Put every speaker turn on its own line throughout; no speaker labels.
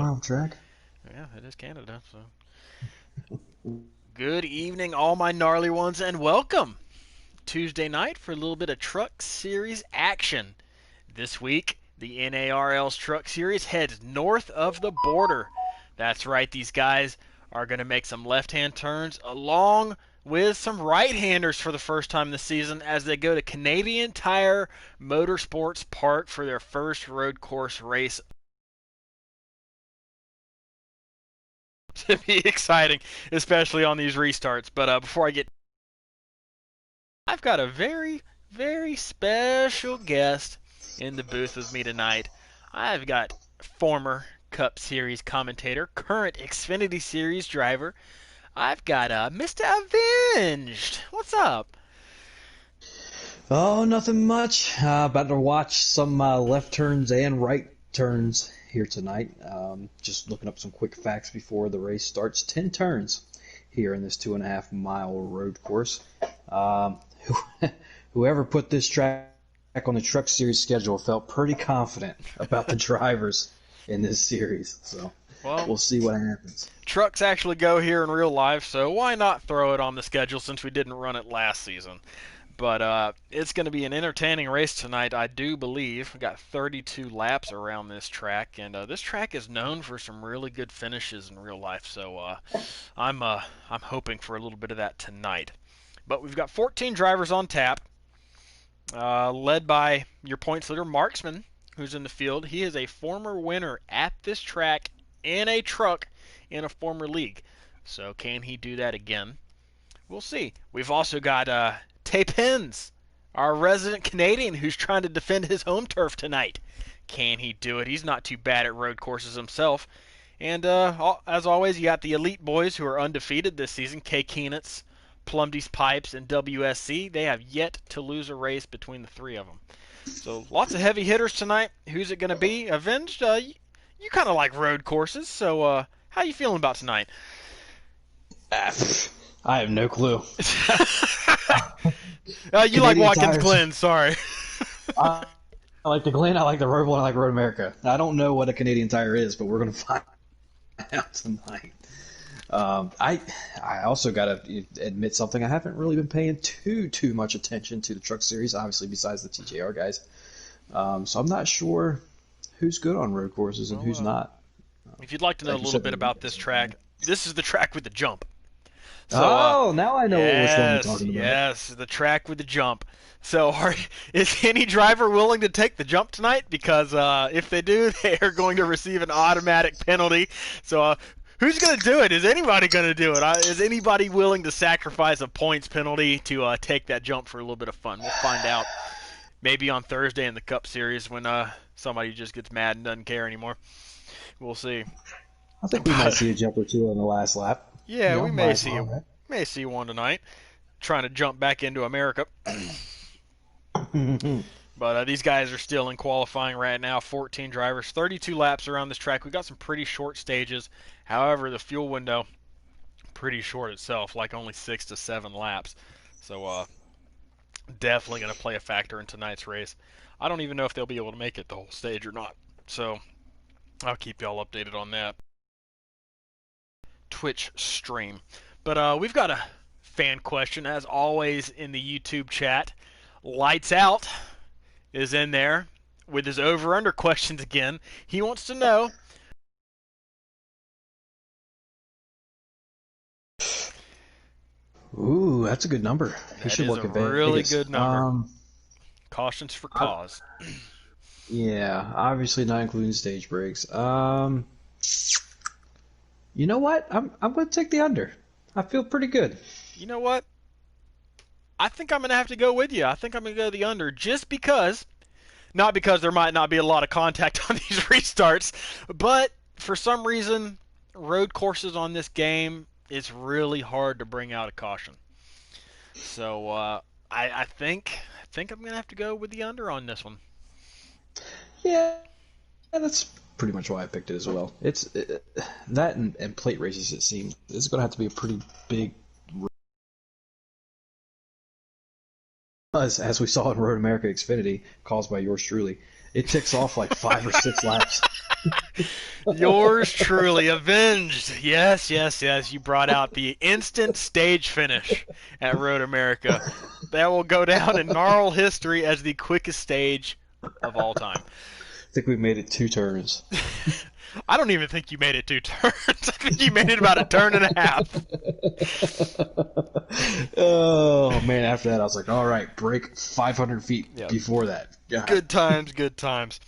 mile track.
Yeah, it is Canada. So, good evening, all my gnarly ones, and welcome Tuesday night for a little bit of Truck Series action. This week, the NARL's Truck Series heads north of the border. That's right, these guys are going to make some left-hand turns along with some right-handers for the first time this season as they go to Canadian Tire Motorsports Park for their first road course race. To be exciting, especially on these restarts. But before I get, I've got a very, very special guest in the booth with me tonight. I've got former Cup Series commentator, current Xfinity Series driver. I've got Mr. Avenged. What's up?
Oh, nothing much. About to watch some left turns and right turns here tonight. Just looking up some quick facts before the race starts. 10 turns here in this 2.5 mile road course. Um, Whoever put this track on the Truck Series schedule felt pretty confident about the drivers in this series. So
Well,
we'll see what happens.
trucks actually go here in real life, so why not throw it on the schedule since we didn't run it last season? But it's going to be an entertaining race tonight, I do believe. We got 32 laps around this track, and this track is known for some really good finishes in real life. So I'm hoping for a little bit of that tonight. But we've got 14 drivers on tap, led by your points leader Marksman, who's in the field. He is a former winner at this track in a truck in a former league. So can he do that again? We'll see. We've also got Tay Pins, our resident Canadian, who's trying to defend his home turf tonight. Can he do it? He's not too bad at road courses himself. And as always, you got the elite boys who are undefeated this season, K. Keenitz, Plumdy's Pipes, and WSC. They have yet to lose a race between the three of them. So lots of heavy hitters tonight. Who's it going to be? Avenged, you kind of like road courses, so how you feeling about tonight?
I have no clue.
You like
Canadian
Watkins
tires.
Glen, sorry.
I like the Glen, I like the Roval, and I like Road America. I don't know what a Canadian Tire is, but we're going to find out tonight. I also got to admit something. I haven't really been paying too much attention to the Truck Series, obviously besides the TJR guys. So I'm not sure who's good on road courses and who's
Well,
not.
if you'd like to know a
Like you
little
said,
bit about this track, this is the track with the jump. So,
oh, now I know which one you're
yes,
talking about.
yes, the track with the jump. So, is any driver willing to take the jump tonight? Because if they do, they are going to receive an automatic penalty. So, who's going to do it? Is anybody going to do it? Is anybody willing to sacrifice a points penalty to take that jump for a little bit of fun? We'll find out maybe on Thursday in the Cup Series when somebody just gets mad and doesn't care anymore. We'll see.
I think we might
But
see a jump or two on the last lap.
yeah, we may
Might as
see
well,
may see one tonight, trying to jump back into America.
right?
But these guys are still in qualifying right now. 14 drivers, 32 laps around this track. We've got some pretty short stages. However, the fuel window pretty short itself, like only 6 to 7 laps. So definitely going to play a factor in tonight's race. I don't even know if they'll be able to make it the whole stage or not. So I'll keep y'all updated on that Twitch stream. But we've got a fan question, as always, in the YouTube chat. Lights Out is in there with his over-under questions again. He wants to know,
Ooh, that's a good number. He
that
should
is
work
a
at
really
Vegas.
good number. Cautions for
I,
cause.
yeah, obviously not including stage breaks. You know what? I'm going to take the under. I feel pretty good.
You know what? I think I'm going to have to go with you. I think I'm going to go the under just because, not because there might not be a lot of contact on these restarts, but for some reason, road courses on this game, it's really hard to bring out a caution. So I think I'm gonna have to go with the under on this one.
Yeah, that's pretty much why I picked it as well. It's that and plate races. It seems it's going to have to be a pretty big, as we saw in Road America Xfinity, caused by yours truly. It ticks off like 5 or 6 laps.
Yours truly, avenged. Yes, yes, yes. You brought out the instant stage finish at Road America. That will go down in NARL history as the quickest stage of all time.
I think we made it 2 turns.
I don't even think you made it 2 turns. I think you made it about a turn and a half.
Oh man! After that, I was like, "All right, break 500 feet
Yep.
before that." God.
Good times, good times.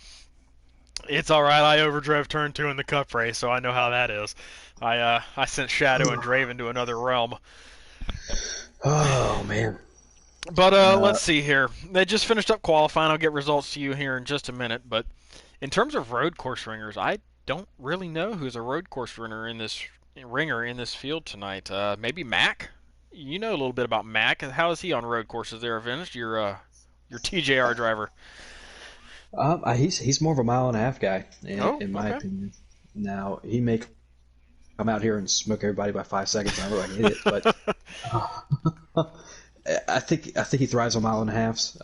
It's all right. I overdrove turn 2 in the Cup race, so I know how that is. I sent Shadow and Draven to another realm.
Oh man!
But let's see here. They just finished up qualifying. I'll get results to you here in just a minute. But in terms of road course ringers, I don't really know who's a road course ringer in this field tonight. Maybe Mac. You know a little bit about Mac. How is he on road courses there, Avenged? Your TJR driver.
He's more of a mile-and-a-half guy, in my
Okay.
opinion. Now he may come out here and smoke everybody by 5 seconds. I look like an idiot, but I think he thrives on mile-and-a-halves.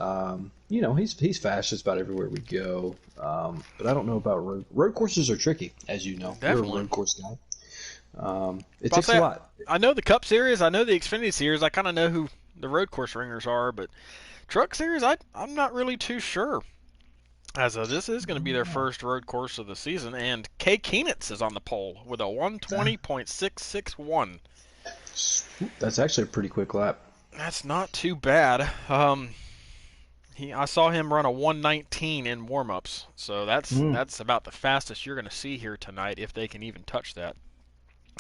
He's fast just about everywhere we go. But I don't know about road courses are tricky, as you know.
Definitely.
You're a road course guy. It
I'll
takes
say,
a lot.
I know the Cup Series. I know the Xfinity Series. I kind of know who the road course ringers are, but Truck Series, I'm not really too sure. As this is going to be their first road course of the season, and Kay Keenitz is on the pole with a 120.661.
That's actually a pretty quick lap.
That's not too bad. I saw him run a 119 in warm-ups, so that's about the fastest you're going to see here tonight, if they can even touch that.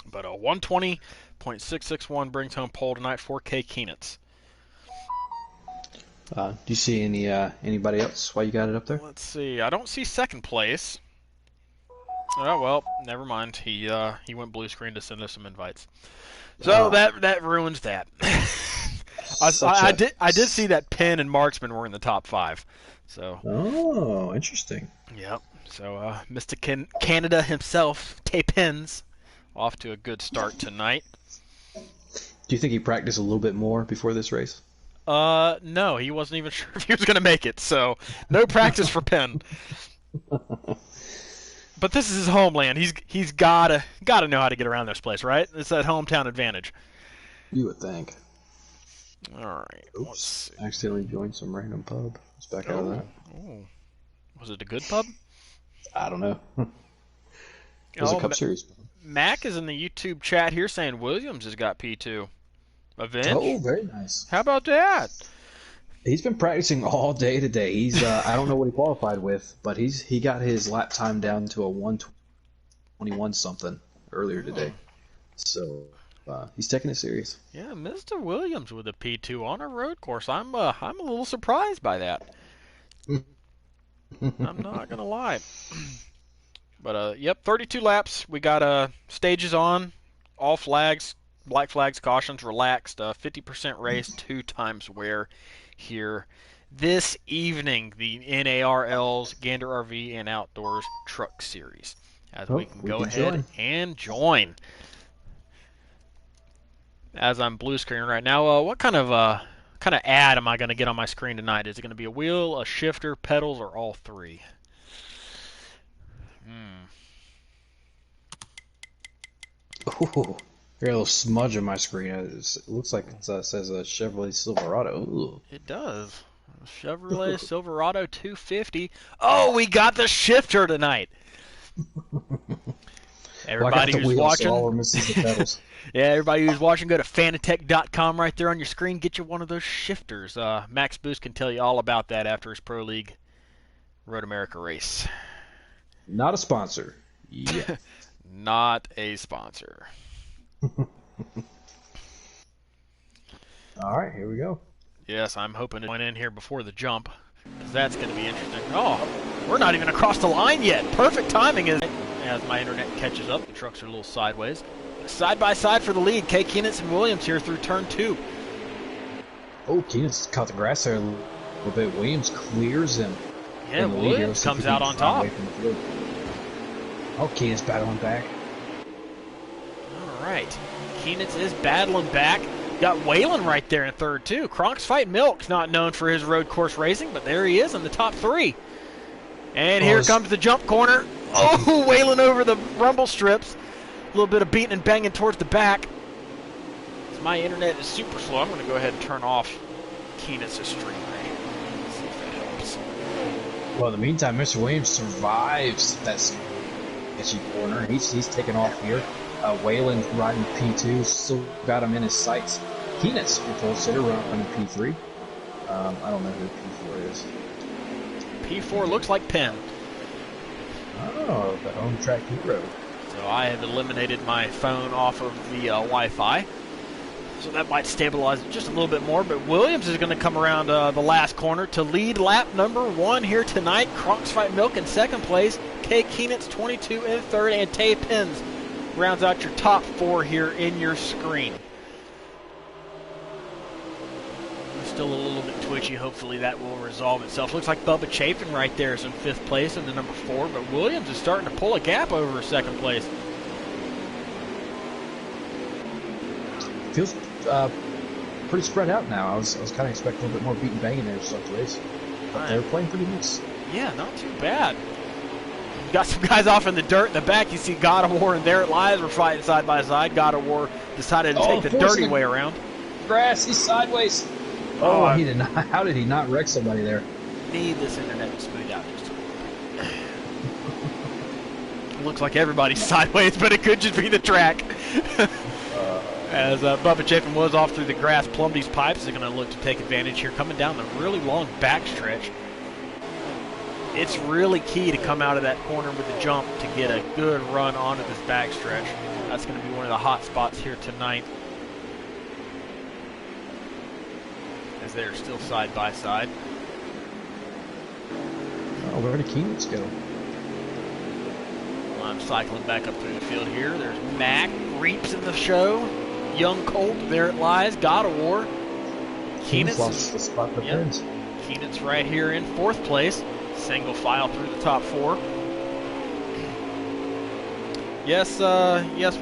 But a 120.661 brings home pole tonight for Kay Keenitz.
Do you see anybody else while you got it up there?
Let's see. I don't see second place. Oh well, never mind. He went blue screen to send us some invites. So that ruins that. I did see that Penn and Marksman were in the top 5. So.
Oh, interesting.
Yep. So Mr. Canada himself, Tay Penn's, off to a good start tonight.
Do you think he practiced a little bit more before this race?
No, he wasn't even sure if he was going to make it, so no practice for Penn. But this is his homeland. He's gotta know how to get around this place, right? It's that hometown advantage.
You would think.
All right.
Oops. Accidentally joined some random pub. Let's back out of that.
Oh. Was it a good pub?
I don't know. It was a Cup Series.
Mac is in the YouTube chat here saying Williams has got P2. Avenge?
Oh, very nice.
How about that?
He's been practicing all day today. He's I don't know what he qualified with, but he got his lap time down to a 121 something earlier today. So he's taking it serious.
Yeah, Mr. Williams with a P2 on a road course. I'm a little surprised by that. I'm not gonna lie. But yep, 32 laps. We got stages on, all flags, black flags, cautions, relaxed. 50% race, 2 times wear here this evening. The NARL's Gander RV and Outdoors Truck Series. As we can go ahead and join. As I'm blue screen right now, what kind of ad am I going to get on my screen tonight? Is it going to be a wheel, a shifter, pedals, or all 3?
Ooh, got a little smudge on my screen. It looks like it says a Chevrolet Silverado. Ooh.
It does. Chevrolet Silverado 250. Oh, we got the shifter tonight. Everybody who's watching,
so all we're missing is the pedals.
Yeah, everybody who's watching, go to fanatec.com right there on your screen. Get you one of those shifters. Max Boost can tell you all about that after his Pro League Road America race.
Not a sponsor. Yeah.
Not a sponsor.
All right, here we go.
Yes, I'm hoping to join in here before the jump, because that's going to be interesting. Oh, we're not even across the line yet. Perfect timing as my internet catches up. The trucks are a little sideways. Side by side for the lead. Kay Keenitz and Williams here through turn 2.
Oh, Keenitz caught the grass there a little bit. Williams clears him.
Yeah, Williams comes out on top.
Oh, Keenitz battling back.
All right. Keenitz is battling back. Got Waylon right there in third, too. Kronk's Fight Milk, not known for his road course racing, but there he is in the top 3. And
Oh,
here comes the jump corner. Oh, wailing over the rumble strips. A little bit of beating and banging towards the back. My internet is super slow. I'm going to go ahead and turn off Keenan's stream right here. Let's see if that helps.
well, in the meantime, Mr. Williams survives that sketchy corner. He's taken off here. Wayland riding P2, still got him in his sights. Keenan's your pole sitter running P3. I don't know who P4 is.
P4 looks like Penn.
Oh, the home track hero.
So I have eliminated my phone off of the Wi-Fi. So that might stabilize it just a little bit more. But Williams is going to come around the last corner to lead lap number 1 here tonight. Kronk's Fight Milk in second place. Kay Keenan's 22 in third. And Tay Penn's rounds out your top 4 here in your screen. Still a little bit twitchy. Hopefully that will resolve itself. Looks like Bubba Chapin right there is in 5th place in the number 4. But Williams is starting to pull a gap over 2nd place.
Feels pretty spread out now. I was kind of expecting a little bit more beat and banging there to start the race. But they're playing pretty mixed.
Yeah, not too bad. Got some guys off in the dirt in the back. You see God of War and there it lies. We're fighting side by side. God of War decided to take the dirty way around.
Grass, he's sideways. Oh, he did not. How did he not wreck somebody there?
Need this internet to smooth out just a little bit. Looks like everybody's sideways, but it could just be the track. As Bubba Chapin was off through the grass, Plumby's pipes are going to look to take advantage here. Coming down the really long backstretch. It's really key to come out of that corner with the jump to get a good run onto this backstretch. That's going to be one of the hot spots here tonight. As they're still side by side.
Oh, where did Keenan's go?
Well, I'm cycling back up through the field here. There's Mac, Reaps in the show. Young Colt, there it lies. God of War.
Keenan's lost the spot for Penn's.
Keenan's right here in 4th place. Single file through the top 4. Yes,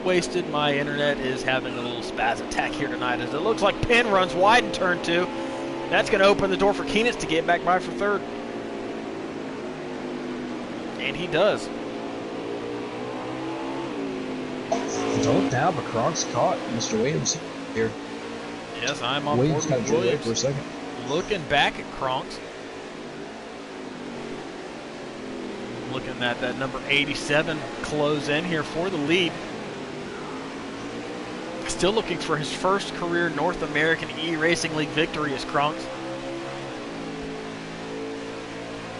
Wasted. My internet is having a little spaz attack here tonight as it looks like Penn runs wide in turn 2. That's going to open the door for Keenan to get back by for 3rd. And he does.
Don't now, but Kronk's caught Mr. Williams here.
Yes, I'm on
Williams
board
got
with Williams.
for a second.
Looking back at Kronk's. Looking at that number 87 close in here for the lead. Still looking for his first career North American E-Racing League victory as Kronk's.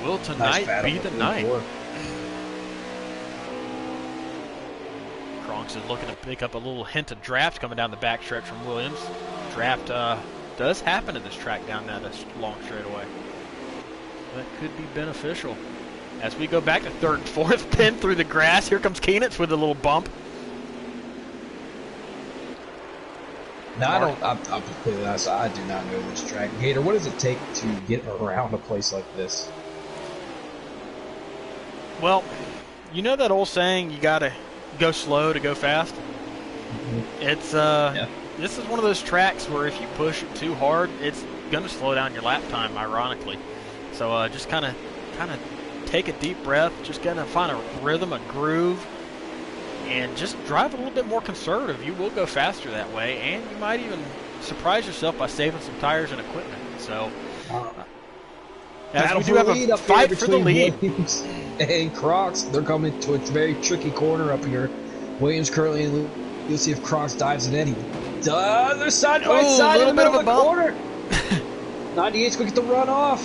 Will tonight be the night? Kronk's is looking to pick up a little hint of draft coming down the backstretch from Williams. Draft does happen at this track down that long straightaway. That could be beneficial. As we go back to 3rd and 4th, Penn through the grass. Here comes Keenitz with a little bump.
No, I'll be completely honest, I do not know this track. Gator, what does it take to get around a place like this?
Well, you know that old saying, you gotta go slow to go fast?
Mm-hmm.
It's
yeah.
This is one of those tracks where if you push it too hard, it's gonna slow down your lap time, ironically. So just kind of take a deep breath, just gonna find a rhythm, a groove, and just drive a little bit more conservative. You will go faster that way, and you might even surprise yourself by saving some tires and equipment. So, as we do have a fight for the lead.
Williams and Kronk's, they're coming to a very tricky corner up here. Williams currently in the, you'll see if Kronk's dives it in. He does. They're side by side in the middle of the corner. 98's going to get the run off.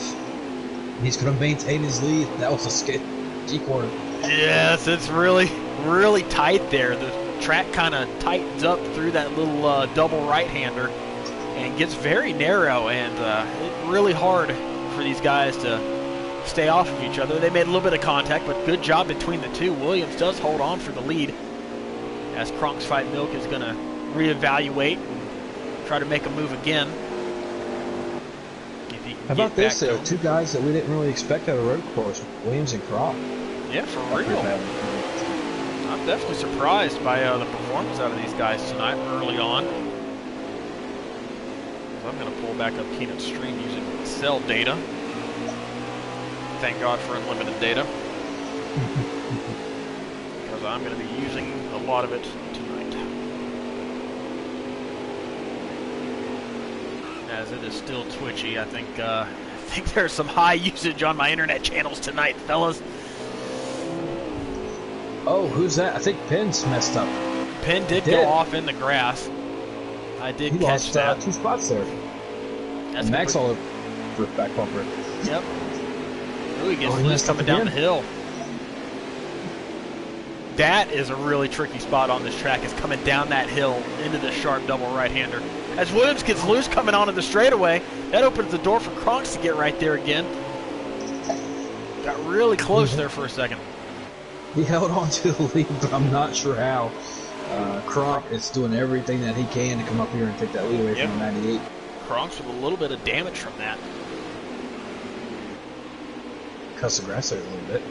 He's going to maintain his lead. That was a sketchy corner.
Yes, it's really tight there. The track kind of tightens up through that little double right-hander and gets very narrow, and it's really hard for these guys to stay off of each other. They made a little bit of contact, but good job between the two. Williams does hold on for the lead as Kronk's Fight Milk is going to reevaluate and try to make a move again.
How about this? Two guys that we didn't really expect out of road course, Williams and Kronk.
Yeah, for real. I'm definitely surprised by the performance out of these guys tonight early on. So I'm going to pull back up Keenan's stream using cell data. thank God for unlimited data, because I'm going to be using a lot of it tonight. As it is still twitchy, I think there's some high usage on my internet channels tonight, fellas.
Oh, who's that? I think Penn's messed up.
Penn did go off in the grass. I did
He
catch
lost
that.
2 spots there.
That's
And Max all over back bumper.
Yep. Ooh, he gets
he
loose
messed up
coming down the
again.
hill. That is a really tricky spot on this track, is coming down that hill into the sharp double right-hander. As Williams gets loose coming onto the straightaway, that opens the door for Kronks to get right there again. Got really close there for a second.
He held on to the lead, but I'm not sure how. Kronk is doing everything that he can to come up here and take that lead away from the 98.
Kronks with a little bit of damage from that.
Cuts the grass there a little bit.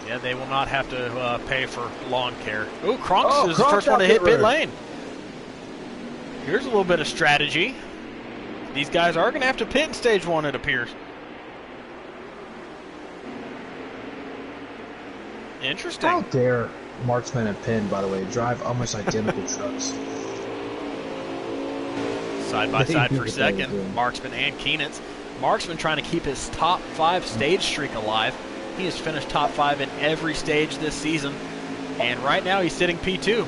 Yeah, they will not have to pay for lawn care. Ooh, Kronks is the
Kronk
first one to hit
pit
pit lane. Here's a little bit of strategy. These guys are going to have to pit in stage 1, it appears. Interesting.
How dare Marksman and Penn, by the way, drive almost identical trucks.
Side by side for
They
second,
do.
Marksman and Keenitz. Marksman trying to keep his top 5 stage streak alive. He has finished top 5 in every stage this season, and right now he's sitting P2.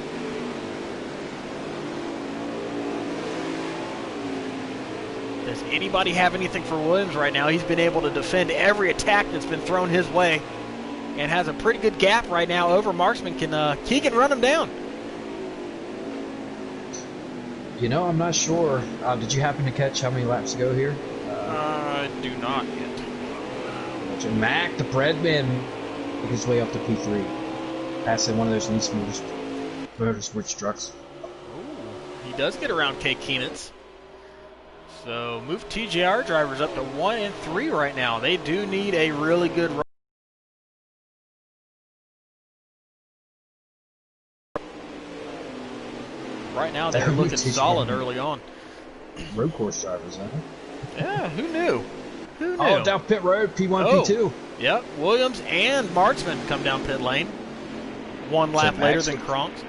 Does anybody have anything for Williams right now? He's been able to defend every attack that's been thrown his way, and has a pretty good gap right now over Marksman. He can run him down.
You know, I'm not sure. Did you happen to catch how many laps to go here?
I do not yet.
Mac, the breadman, make his way up to P3. Passing one of those least motorsports trucks.
Ooh, he does get around K. Keenitz. So move TJR drivers up to 1 and 3 right now. They do need a really good run. Right now they're looking solid early on.
Road course drivers, huh?
Yeah, who knew? Who knew?
Oh, down pit road, P1, P2.
Yep, Williams and Marksman come down pit lane. 1 lap later than Kronks.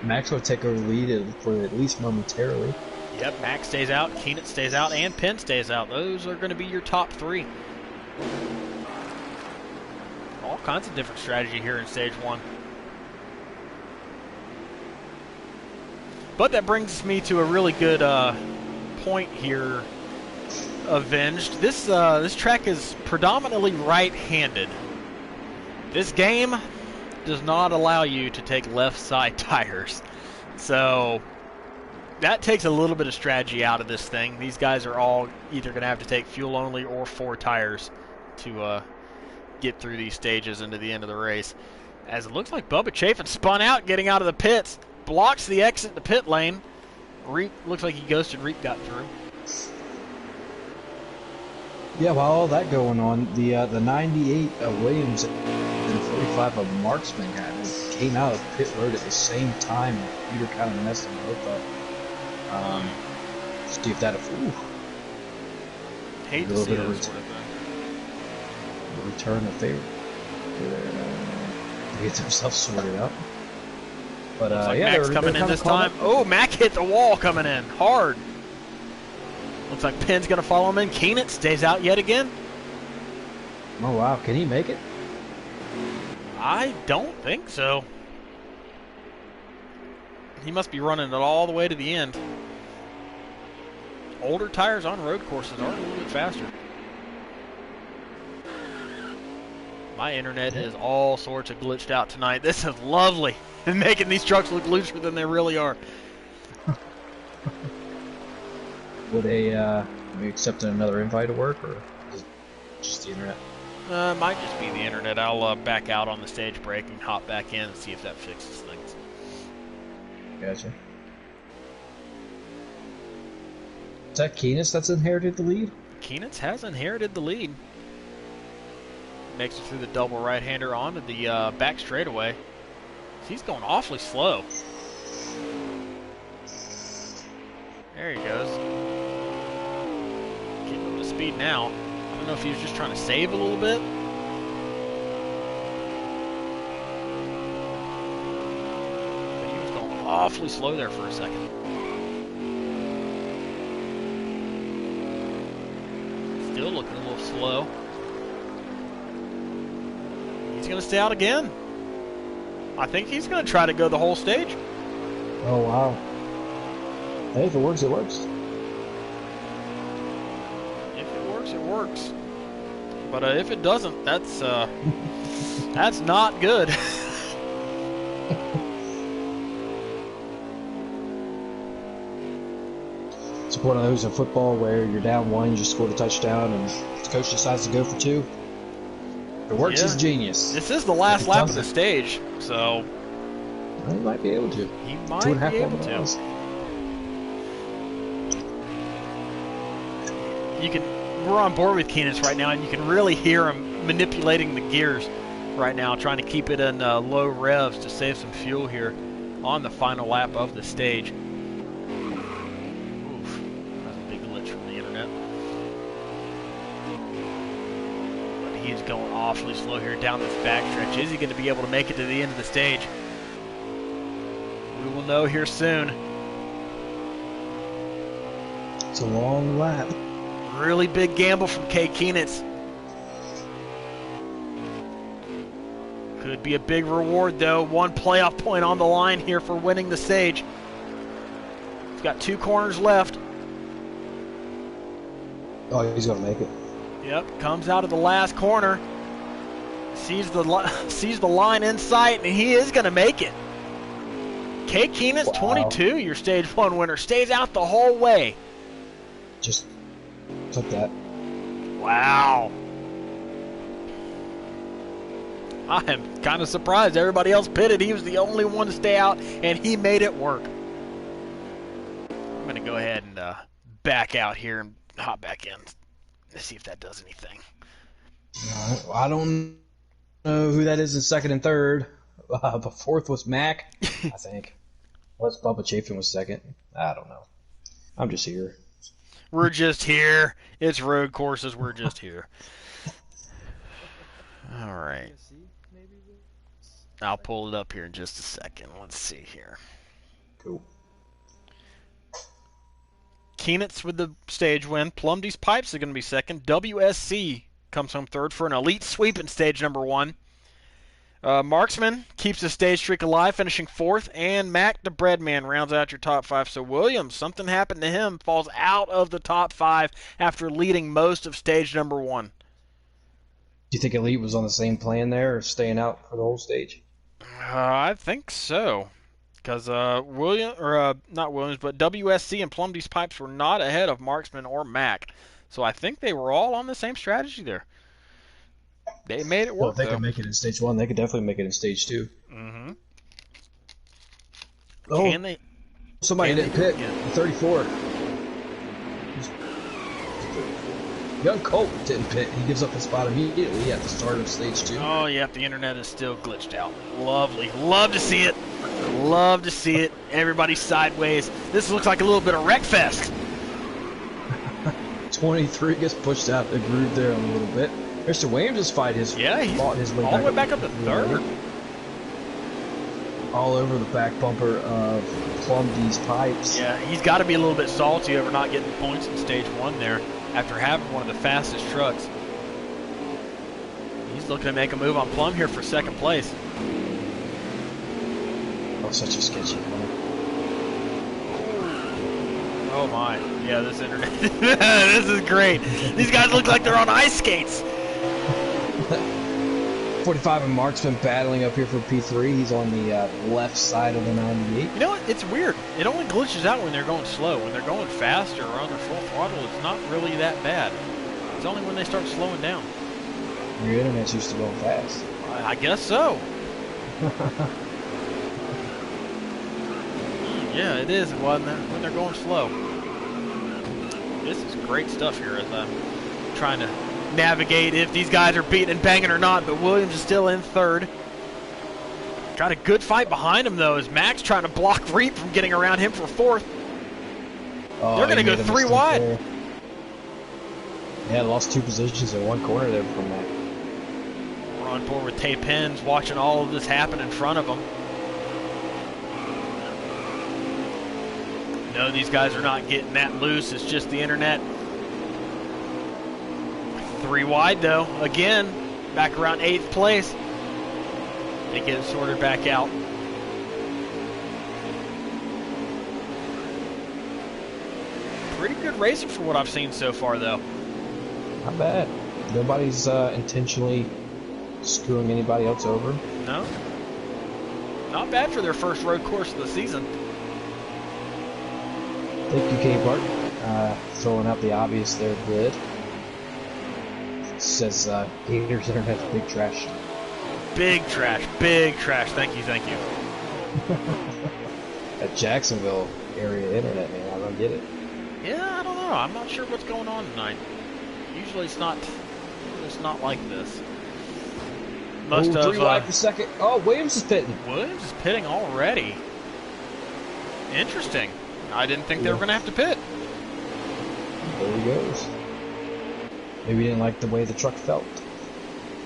Max will take over the lead for at least momentarily.
Yep, Max stays out, Keenitz stays out, and Penn stays out. Those are going to be your top 3. All kinds of different strategy here in stage 1. But that brings me to a really good point here, Avenged. This track is predominantly right-handed. This game does not allow you to take left side tires. So that takes a little bit of strategy out of this thing. These guys are all either going to have to take fuel only or 4 tires to get through these stages into the end of the race. As it looks like Bubba Chafin spun out getting out of the pits, blocks the exit to pit lane. Reap looks like he ghosted. Reap got through.
Yeah, while all that going on, the 98 Williams and 45 of Marksman came out of pit road at the same time. Peter kind of messed them both up. See if that.
Hate to see that sort of thing.
Return of favor. To get themselves sorted out. But
looks like
yeah,
Max coming in this time. Oh, Mac hit the wall coming in hard. Looks like Penn's going to follow him in. Keenitz stays out yet again.
Oh wow, can he make it?
I don't think so. He must be running it all the way to the end. Older tires on road courses are a little bit faster. My internet is all sorts of glitched out tonight. This is lovely. And making these trucks look looser than they really are.
Would are we accepting another invite to work, or is it just the internet?
Might just be the internet. I'll back out on the stage break and hop back in and see if that fixes things.
Gotcha. Is that Keenitz that's inherited the lead?
Keenitz has inherited the lead. Makes it through the double right-hander onto the back straightaway. He's going awfully slow. There he goes. Getting up to speed now. don't know if he was just trying to save a little bit. But he was going awfully slow there for a second. Still looking a little slow. He's going to stay out again. I think he's going to try to go the whole stage.
Oh, wow. Hey, if it works, it works.
If it works, it works. But if it doesn't, that's that's not good.
It's one of those in football where you're down one, you just scored a touchdown, and the coach decides to go for two. If it works, it's genius.
This is the last lap of the stage, so
he might be able to.
He might be able to. We're on board with Keenan right now, and you can really hear him manipulating the gears right now, trying to keep it in low revs to save some fuel here on the final lap of the stage. Oof, that's a big glitch from the internet. But he's going awfully slow here down this backstretch. Is he going to be able to make it to the end of the stage? We will know here soon.
It's a long lap.
Really big gamble from Kay Keenitz. Could be a big reward, though. One playoff point on the line here for winning the stage. He's got 2 corners left.
Oh, he's going to make it.
Yep, comes out of the last corner. Sees the line in sight, and he is going to make it. Kay Keenitz, wow. 22, your stage 1 winner. Stays out the whole way.
Just took that.
Wow. I am kind of surprised. Everybody else pitted. He was the only one to stay out, and he made it work. I'm going to go ahead and back out here and hop back in. Let's see if that does anything.
I don't know who that is in second and third. But fourth was Mac, I think. Unless Bubba Chafin was second. I don't know. I'm just here.
We're just here. It's road courses. We're just here. All right. I'll pull it up here in just a second. Let's see here.
Cool.
Keenitz with the stage win. Plumdee's Pipes are going to be second. WSC comes home third for an elite sweep in stage number 1. Marksman keeps the stage streak alive, finishing 4th, and Mac the Breadman rounds out your top 5. So Williams, something happened to him, falls out of the top 5 after leading most of stage number 1.
Do you think Elite was on the same plan there, or staying out for the whole stage?
I think so, because not Williams, but WSC and Plumdee's Pipes were not ahead of Marksman or Mac. So I think they were all on the same strategy there. They made it work.
Well, if they could make it in stage 1, they could definitely make it in stage 2.
Mm-hmm.
Oh,
can they?
Somebody didn't pit. 34. Young Colt didn't pit. He gives up his spot immediately at the start of stage 2.
Oh, yeah, the internet is still glitched out. Lovely. Love to see it. Love to see it. Everybody sideways. This looks like a little bit of Wreckfest.
23 gets pushed out the groove there a little bit. Mr. Williams has fought his way
all the way back up to 3rd.
All over the back bumper of Plumdee's Pipes.
Yeah, he's got to be a little bit salty over not getting points in stage 1 there after having one of the fastest trucks. He's looking to make a move on Plum here for 2nd place.
Oh, such a sketchy one.
Oh my. Yeah, this internet. This is great. These guys look like they're on ice skates.
45 and Marksman battling up here for P3. He's on the left side of the 98.
You know what? It's weird. It only glitches out when they're going slow. When they're going fast or on their full throttle, it's not really that bad. It's only when they start slowing down.
Your internet's used to going fast.
I guess so. Yeah, it is when they're going slow. This is great stuff here as I'm trying to navigate if these guys are beating and banging or not, but Williams is still in 3rd. Got a good fight behind him, though, as Max trying to block Reap from getting around him for 4th.
Oh,
they're going to go 3 wide.
There. Yeah, lost 2 positions in one corner there from that.
We're on board with Tay Pins, watching all of this happen in front of him. No, these guys are not getting that loose. It's just the internet. 3 wide, though. Again, back around 8th place. They get it sorted back out. Pretty good racing for what I've seen so far, though.
Not bad. Nobody's intentionally screwing anybody else over.
No. Not bad for their first road course of the season.
Thank you, K-Bart. Throwing out the obvious there, good. It says Gators Internet's big trash.
Big trash, big trash. Thank you, thank you.
That Jacksonville area internet, man, I don't get it.
Yeah, I don't know. I'm not sure what's going on tonight. Usually it's not like this. Must have
3 wide per second. Oh, Williams is pitting.
Williams is pitting already. Interesting. I didn't think they were going to have to pit.
There he goes. Maybe he didn't like the way the truck felt.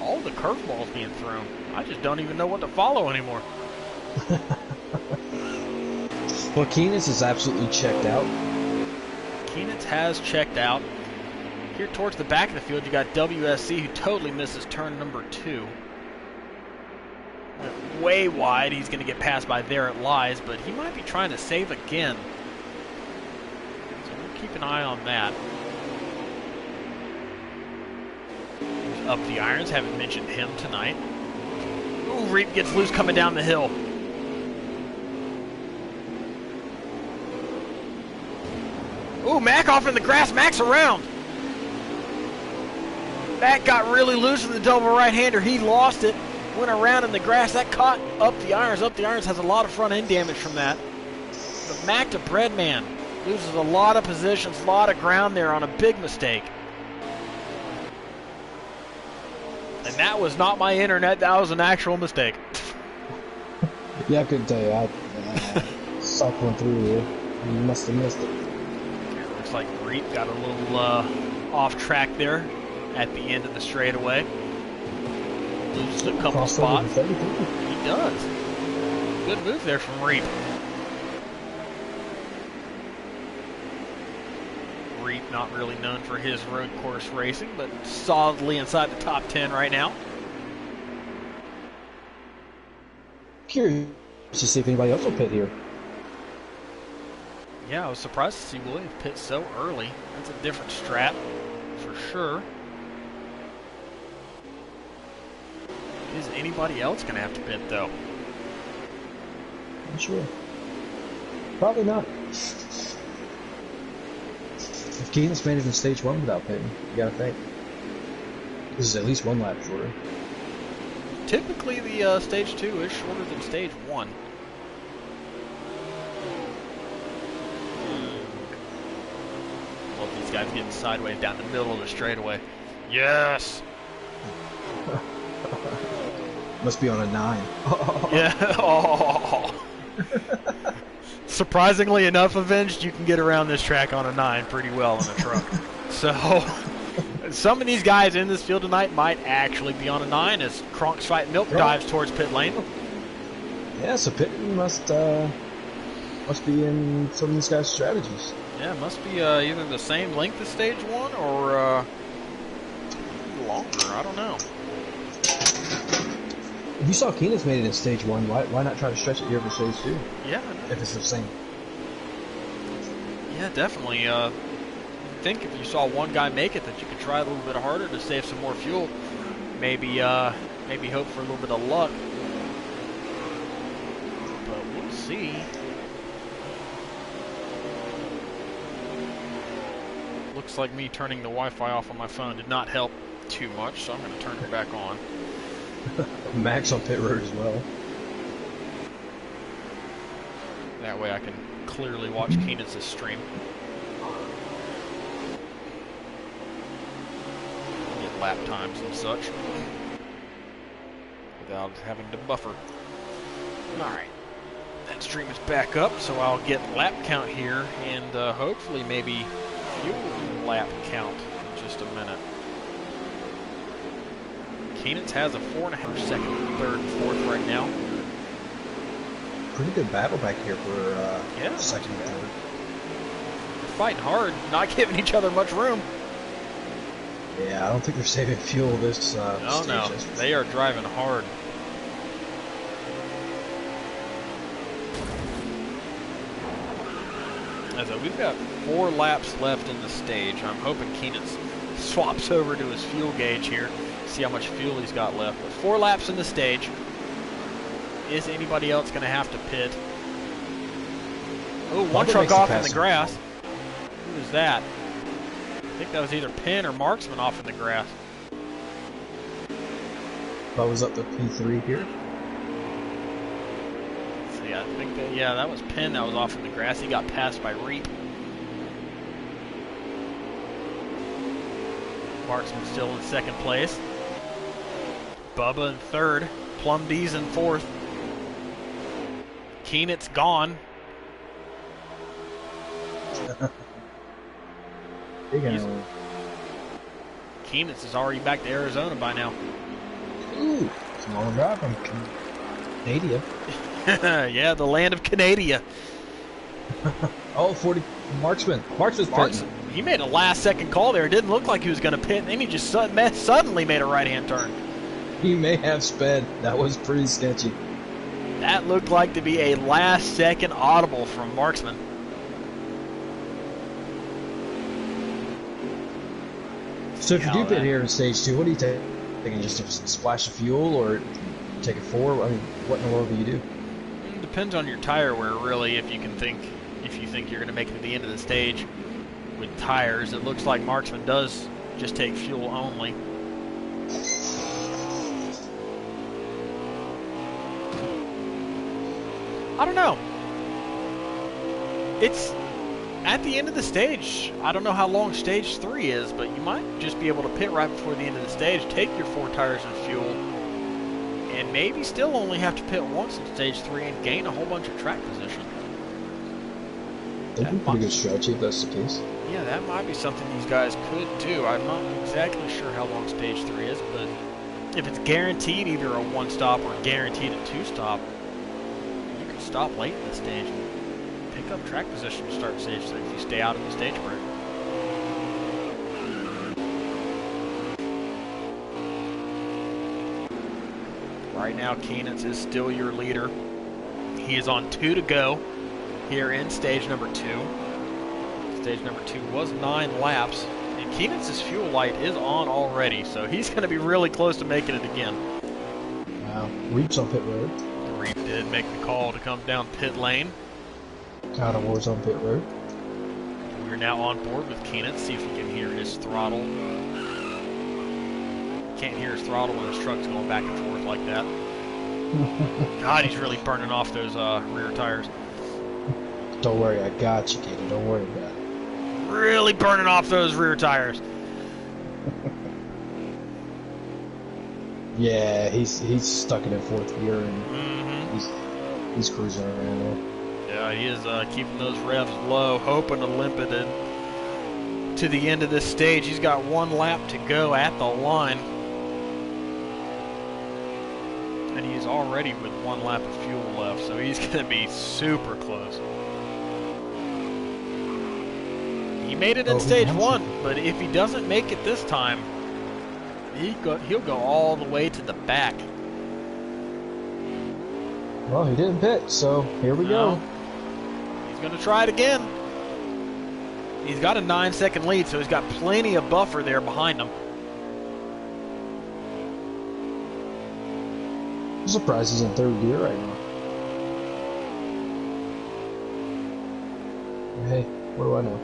All the curveballs being thrown. I just don't even know what to follow anymore.
Well, Keenan's is absolutely checked out.
Keenan's has checked out. Here towards the back of the field, you got WSC, who totally misses turn number 2. Went way wide. He's going to get passed by There It Lies, but he might be trying to save again. So we'll keep an eye on that. Up the irons, haven't mentioned him tonight. Ooh, Reap gets loose coming down the hill. Ooh, Mac off in the grass. Mac's around. Mac got really loose in the double right-hander. He lost it. Went around in the grass. That caught up the irons. Up the irons has a lot of front-end damage from that. But Mac to Breadman loses a lot of positions, a lot of ground there on a big mistake. And that was not my internet. That was an actual mistake.
Yeah, I couldn't tell you. I cycling through here. You must have missed it.
Looks like Reap got a little off track there at the end of the straightaway. Loses a couple spots. He does. Good move there from Reap. Reap not really known for his road course racing, but solidly inside the top 10 right now.
Curious to see if anybody else will pit here.
Yeah, I was surprised to see Williams pit so early. That's a different strat, for sure. Is anybody else going to have to pit, though?
Not sure. Probably not. If Keenan's made it in stage 1 without pitting, you gotta think. This is at least 1 lap shorter.
Typically, the stage 2 is shorter than stage 1. Well, these guys getting sideways down the middle of the straightaway. Yes!
Must be on a 9.
Yeah. Oh. Surprisingly enough, Avenged, you can get around this track on a 9 pretty well in a truck. So, some of these guys in this field tonight might actually be on a 9 as Kronk's Fight Milk dives towards pit lane.
Yeah, so pitting must be in some of these guys' strategies.
Yeah, it must be either the same length as stage 1 or longer. I don't know.
If you saw Keenan's made it in stage 1, why not try to stretch it here for stage 2?
Yeah.
If it's the same.
Yeah, definitely. I think if you saw one guy make it, that you could try a little bit harder to save some more fuel. Maybe hope for a little bit of luck. But we'll see. Looks like me turning the Wi-Fi off on my phone did not help too much, so I'm going to turn it back on.
Max on pit road as well.
That way I can clearly watch Keenan's stream. Get lap times and such without having to buffer. Alright, that stream is back up, so I'll get lap count here and hopefully maybe fuel lap count in just a minute. Keenan's has a 4.5 second, third, and fourth right now.
Pretty good battle back here for
Yeah,
second and third.
They're fighting hard, not giving each other much room.
Yeah, I don't think they're saving fuel this stage.
No, they are driving hard. As we've got 4 laps left in the stage. I'm hoping Keenan swaps over to his fuel gauge here, see how much fuel he's got left. But 4 laps in the stage. Is anybody else going to have to pit? Oh, one truck off in the grass. Who was that? I think that was either Penn or Marksman off in the grass.
Bubba's up to P3 here.
So yeah, I think that was Penn that was off in the grass. He got passed by Reap. Marksman still in second place. Bubba in third. Plumdee's in fourth. Keenan's gone. Keenan's is already back to Arizona by now.
Ooh, it's a long drive from Canada.
Yeah, the land of Canada.
Oh, 40 Marksman. Marksman's pitting.
He made a last-second call there. It didn't look like he was going to pit, and then he just suddenly made a right-hand turn.
He may have sped. That was pretty sketchy.
That looked like to be a last-second audible from Marksman.
So if you do pit here in stage 2, what do you take? Taking just a splash of fuel, or take it forward? I mean, what in the world do you do?
It depends on your tire wear, really. If you think you're going to make it to the end of the stage with tires, it looks like Marksman does just take fuel only. I don't know. It's at the end of the stage. I don't know how long stage 3 is, but you might just be able to pit right before the end of the stage, take your 4 tires and fuel, and maybe still only have to pit once in stage 3 and gain a whole bunch of track position.
That'd be a pretty good strategy if that's the case.
Yeah, that might be something these guys could do. I'm not exactly sure how long stage 3 is, but if it's guaranteed either a 1-stop or guaranteed a 2-stop, stop late in the stage and pick up track position to start stage 3 if you stay out of the stage break. Right now, Keenan's is still your leader. He is on 2 to go here in stage number 2. Stage number 2 was 9 laps, and Keenan's fuel light is on already, so he's going to be really close to making it again.
Wow, Reap's on pit road.
Reap did make the call to come down pit lane.
God of War's on pit road.
We're now on board with Keenan. See if we can hear his throttle. Can't hear his throttle when his truck's going back and forth like that. God, he's really burning off those rear tires.
Don't worry, I got you, Katie. Don't worry about it.
Really burning off those rear tires.
Yeah, he's stuck in 4th gear, and he's cruising around there.
Yeah, he is keeping those revs low, hoping to limp it in to the end of this stage. He's got 1 lap to go at the line, and he's already with 1 lap of fuel left, so he's going to be super close. He made it in stage 1, but if he doesn't make it this time, he'll go all the way to the back.
Well, he didn't pit, so here we go.
He's going to try it again. He's got a 9-second lead, so he's got plenty of buffer there behind him.
I'm surprised he's in 3rd gear right now. Hey, what do I know?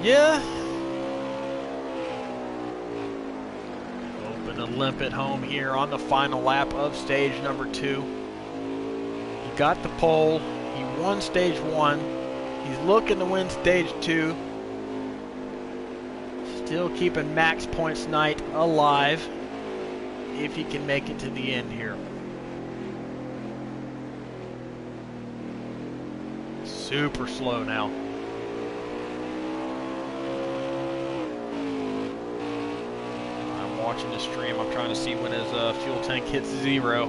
Yeah. Hoping to limp it home here on the final lap of stage number 2. He got the pole. He won stage 1. He's looking to win stage 2. Still keeping Max Points Night alive if he can make it to the end here. Super slow now. watching the stream. I'm trying to see when his fuel tank hits 0.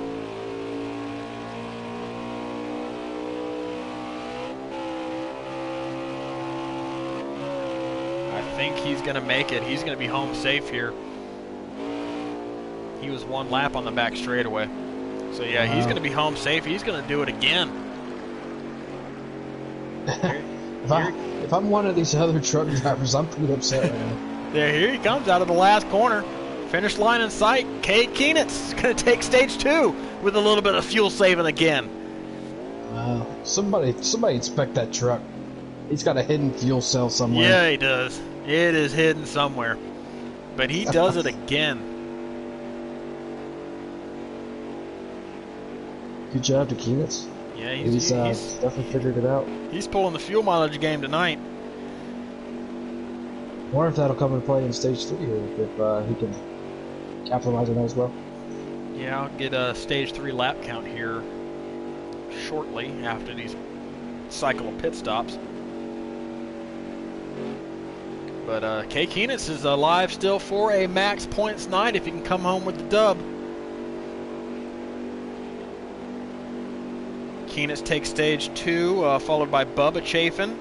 I think he's going to make it. He's going to be home safe here. He was 1 lap on the back straightaway. So, yeah, he's going to be home safe. He's going to do it again.
If I'm one of these other truck drivers, I'm pretty upset right now.
There, here he comes out of the last corner. Finish line in sight. Cade Keenitz is going to take stage 2 with a little bit of fuel saving again.
Somebody inspect that truck. He's got a hidden fuel cell somewhere.
Yeah, he does. It is hidden somewhere. But he does it again.
Good job to Keenitz.
Yeah,
he's definitely figured it out.
He's pulling the fuel mileage game tonight.
I wonder if that'll come into play in stage 3 here, if he can capitalize on that as well.
Yeah, I'll get a stage 3 lap count here shortly after these cycle of pit stops. But Kay Keenitz is alive still for a max points night if he can come home with the dub. Keenitz takes stage 2, followed by Bubba Chafin,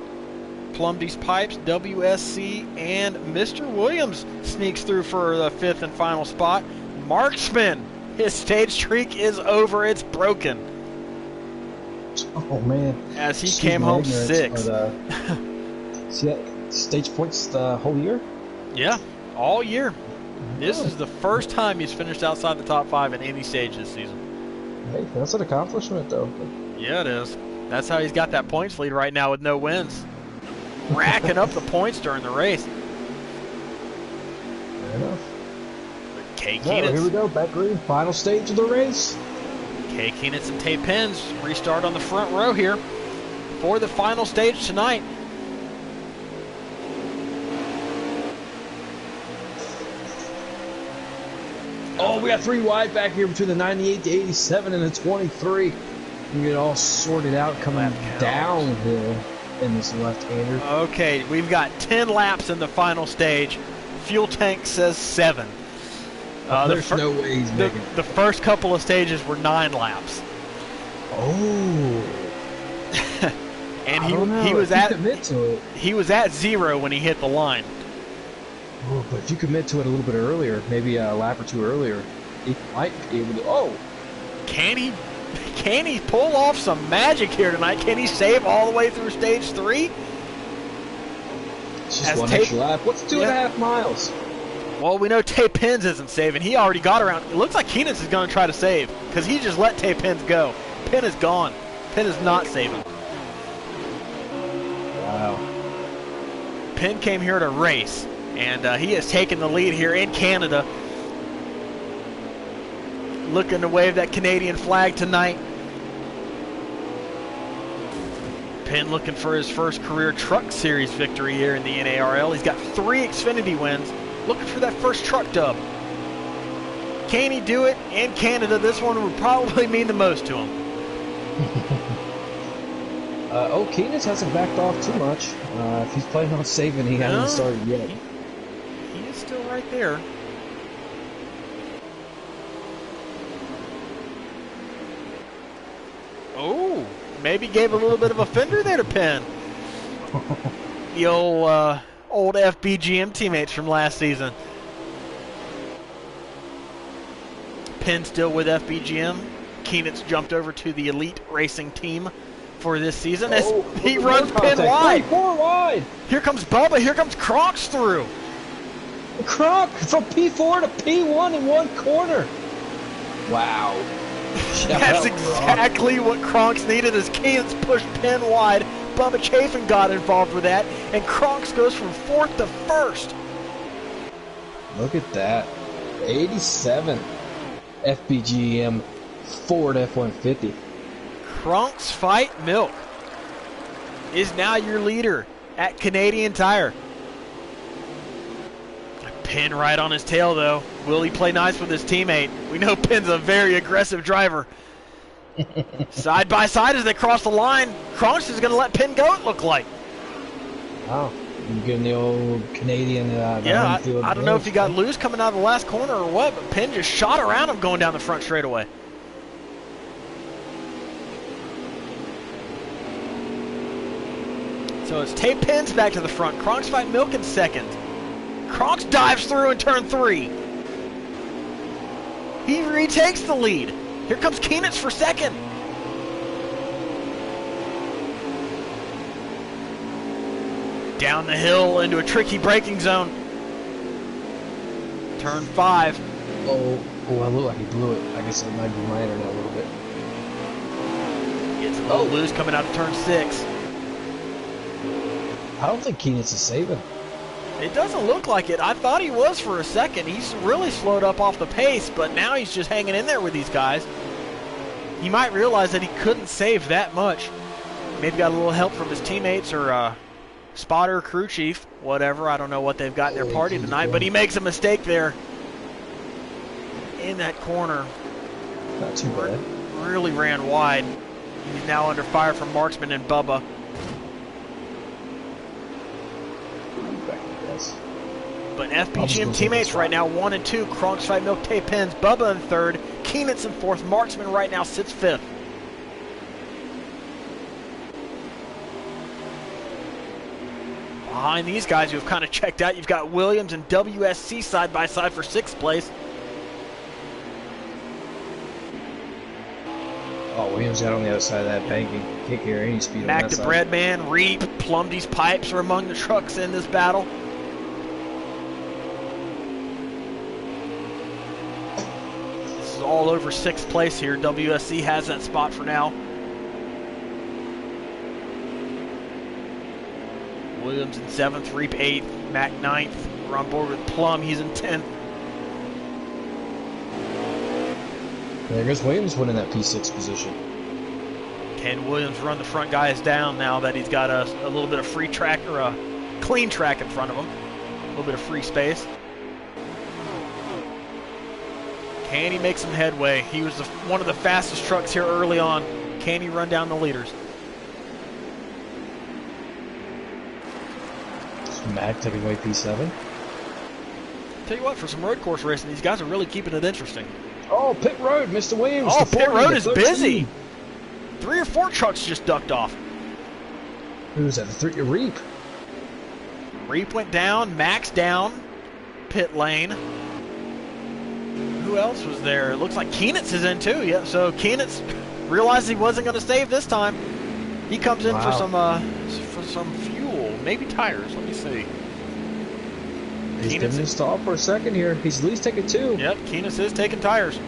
Plumdy's Pipes, WSC, and Mr. Williams sneaks through for the 5th and final spot. Marksman, his stage streak is over. It's broken.
Oh, man.
As he came home 6th.
See that stage points the whole year?
Yeah, all year. This is the first time he's finished outside the top 5 in any stage this season.
Hey, that's an accomplishment, though.
Yeah, it is. That's how he's got that points lead right now with no wins. Racking up the points during the race.
Fair enough.
Kay
So, here we
Keenitz.
go, back green, final stage of the race.
Kay Keenitz and Tay Pins restart on the front row here for the final stage tonight.
Oh, we got 3 wide back here between the 98 to 87 and the 23. We get it all sorted out coming downhill in this left-hander.
Okay, we've got 10 laps in the final stage. Fuel tank says 7.
There's no way he's making it.
The first couple of stages were 9 laps.
Oh.
And
I don't know.
he was
If you
at
commit to it.
He was at 0 when he hit the line.
Oh, but if you commit to it a little bit earlier, maybe a lap or 2 earlier, he might be able to. Oh,
Can he pull off some magic here tonight? Can he save all the way through stage 3?
it's just one extra lap. What's 2.5 miles?
Well, we know Tay Pins isn't saving. He already got around. It looks like Keenitz is going to try to save because he just let Tay Pins go. Pin is gone. Pin is not saving.
Wow.
Pin came here to race, and he has taken the lead here in Canada. Looking to wave that Canadian flag tonight. Pin looking for his first career Truck Series victory here in the NARL. He's got 3 Xfinity wins. Looking for that first truck dub. Can he do it in Canada? This one would probably mean the most to him.
Keenitz hasn't backed off too much. If he's planning on saving, he hasn't started yet.
He is still right there. Oh, maybe gave a little bit of a fender there to Penn. The old FBGM teammates from last season. Penn still with FBGM. Keenitz jumped over to the Elite Racing team for this season as he runs Penn wide.
4 wide.
Here comes Bubba. Here comes Kronks through.
Kronk from P4 to P1 in 1 corner. Wow.
That's exactly what Kronks needed as Keenitz pushed Penn wide. Bubba Chafin got involved with that, and Kronks goes from 4th to 1st.
Look at that. 87 FBGM Ford F-150.
Kronks Fight Milk is now your leader at Canadian Tire. Penn right on his tail, though. Will he play nice with his teammate? We know Penn's a very aggressive driver. Side by side as they cross the line. Kronks is going to let Penn go, it looked like.
Wow. I'm getting the old Canadian the
Yeah,
home field
I don't know if
advantage.
he got loose coming out of the last corner or what, but Penn just shot around him going down the front straightaway. So it's Tate Penn's back to the front. Kronk's fighting Milk in second. Kronk's dives through in turn 3. He retakes the lead. Here comes Keenitz for second. Down the hill into a tricky braking zone. Turn 5.
Oh, I look like he blew it. I guess it might be my internet a little bit.
Gets a little loose coming out of turn 6.
I don't think Keenitz is saving.
It doesn't look like it. I thought he was for a second. He's really slowed up off the pace, but now he's just hanging in there with these guys. He might realize that he couldn't save that much. Maybe got a little help from his teammates or spotter, crew chief, whatever. I don't know what they've got in their party tonight, but he makes a mistake there in that corner.
Not too bad.
Really ran wide. He's now under fire from Marksman and Bubba. But FBGM teammates right now 1 and 2. Kronk's fight Milk Tate Penn's. Bubba in third. Keenitz in fourth. Marksman right now sits fifth. Behind these guys who have kind of checked out, you've got Williams and WSC side by side for 6th place.
Oh, Williams got on the other side of that bank and can't carry any speed on
Mac
that
the
side.
Breadman, Reap, Plumdy's Pipes are among the trucks in this battle. This is all over 6th place here. WSC has that spot for now. Williams in 7th, Reap 8th, Mac 9th. We're on board with Plum, he's in 10th.
There goes Williams winning that P6 position.
Can Williams run the front guys down now that he's got a little bit of free track or a clean track in front of him? A little bit of free space. Can he make some headway? He was one of the fastest trucks here early on. Can he run down the leaders?
Mac taking away P7.
Tell you what, for some road course racing, these guys are really keeping it interesting.
Oh, pit road, Mr. Williams.
Oh,
the
pit
40,
road
the
is
13.
busy. 3 or 4 trucks just ducked off.
Who's that? The 3 Reap.
Reap went down, Max down, pit lane. Who else was there? It looks like Keenitz is in too. Yeah, so Keenitz realized he wasn't going to save this time. He comes in for some fuel, maybe tires. Let me see.
He's giving him a stall for a second here. He's at least taking 2.
Yep, Keenitz is taking tires.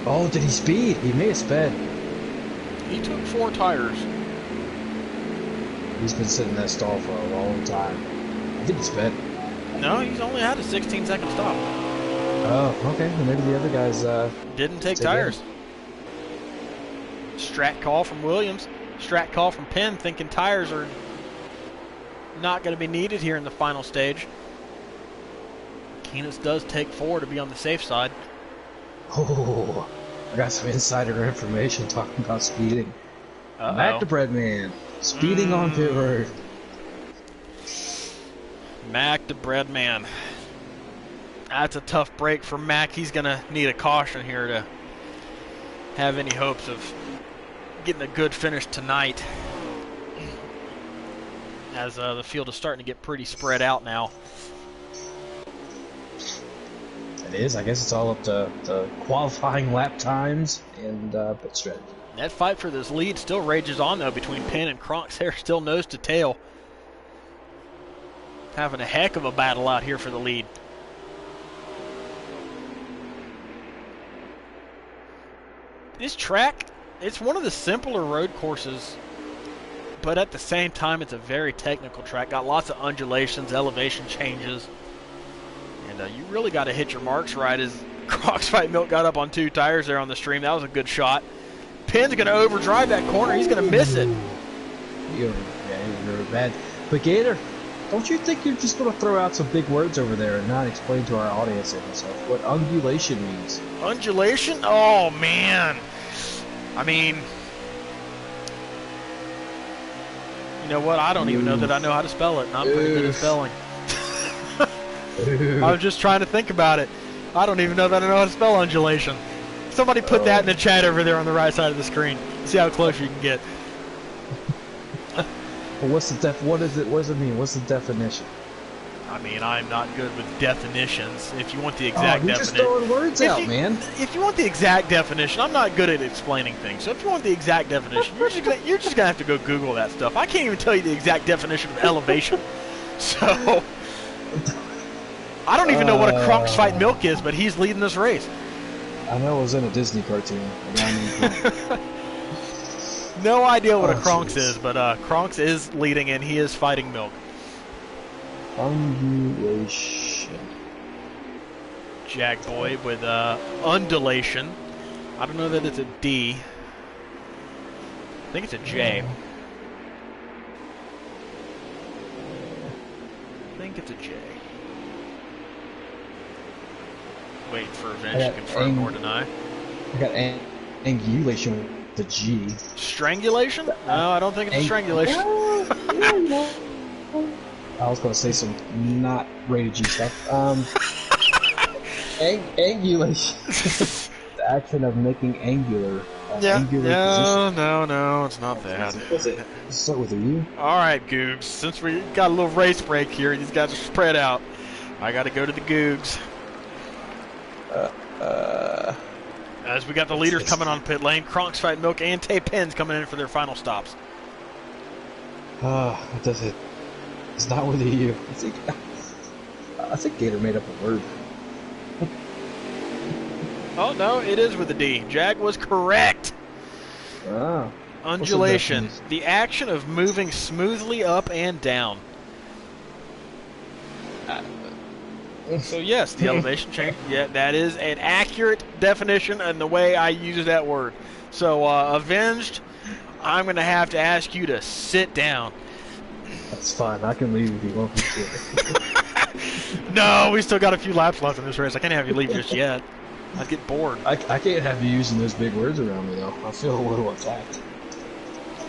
Oh, did he speed? He may have sped.
He took 4 tires.
He's been sitting in that stall for a long time. I think he sped.
No, he's only had a 16-second stop.
Oh, okay. Well, maybe the other guys
didn't take tires. Strat call from Williams. Strat call from Penn, thinking tires are not going to be needed here in the final stage. Keenitz does take 4 to be on the safe side.
Oh, I got some insider information talking about speeding. Mac the Breadman, speeding on pit road.
Mac the Breadman. That's a tough break for Mac. He's going to need a caution here to have any hopes of getting a good finish tonight, as the field is starting to get pretty spread out now.
It is. I guess it's all up to qualifying lap times and pit strategy.
That fight for this lead still rages on, though, between Penn and Kronk. They're still nose to tail. Having a heck of a battle out here for the lead. This track, it's one of the simpler road courses, but at the same time, it's a very technical track. Got lots of undulations, elevation changes, and you really got to hit your marks right. As Crocs Fight Milk got up on 2 tires there on the stream, that was a good shot. Penn's going to overdrive that corner. He's going to miss it.
You're bad. But Gator, don't you think you're just going to throw out some big words over there and not explain to our audience what undulation means?
Undulation? Oh, man. I mean, know what? I don't even know that I know how to spell it, and I'm pretty good at spelling. I was just trying to think about it. I don't even know that I know how to spell undulation. Somebody put that in the chat over there on the right side of the screen. See how close you can get.
Well, what is it? What does it mean? What's the definition?
I mean, I'm not good with definitions. If you want the exact
you're
definition,
just throwing words out, man.
If you want the exact definition, I'm not good at explaining things. So if you want the exact definition, you're just gonna have to go Google that stuff. I can't even tell you the exact definition of elevation. So I don't even know what a Kronk's Fight Milk is, but he's leading this race.
I know it was in a Disney cartoon.
No idea what a Kronk's is, but Kronk's is leading and he is fighting Milk.
Undulation.
Jack Boy with undulation. I don't know that it's a D. I think it's a J. I think it's a J. Waiting for Revenge to confirm or deny.
I got angulation with the G.
Strangulation? No, I don't think it's a strangulation.
I was going to say some not rated G stuff. Angulation. The action of making angular. Angular
No, it's not that.
What's it? Start with a U.
All right, Googs. Since we got a little race break here, these guys are spread out. I got to go to the Googs. As we got the leaders coming on pit lane, Kronk's Fight Milk and Tay Penn's coming in for their final stops.
What does it? It's not with a U. I think Gator made up a word.
Oh, no, it is with a D. Jag was correct. Undulation. The action of moving smoothly up and down. So, yes, the elevation change. Yeah, that is an accurate definition and the way I use that word. So, Avenged, I'm going to have to ask you to sit down.
That's fine. I can leave if you want me to.
No, we still got a few laps left in this race. I can't have you leave just yet. I'd get bored.
I can't have you using those big words around me, though. I feel a little attacked.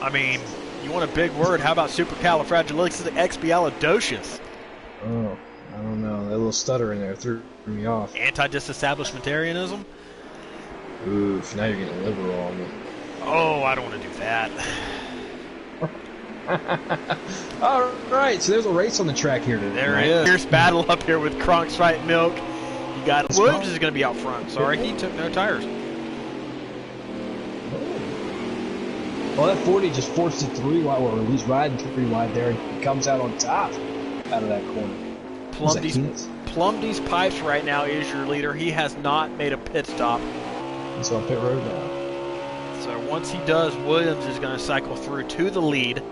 I mean, you want a big word? How about supercalifragilisticexpialidocious?
Oh, I don't know. That little stutter in there threw me off.
Anti-disestablishmentarianism?
Oof, now you're getting liberal on me.
Oh, I don't want to do that.
All right, so there's a race on the track here today.
There is. Fierce battle up here with Kronk's Fight Milk. You got Williams is going to be out front. Sorry, he took no tires.
Well, that 40 just forced it 3 wide, or he's riding 3 wide there, and he comes out on top out of that corner.
Plumdy's Pipes right now is your leader. He has not made a pit stop.
He's on pit road now.
So once he does, Williams is going to cycle through to the lead.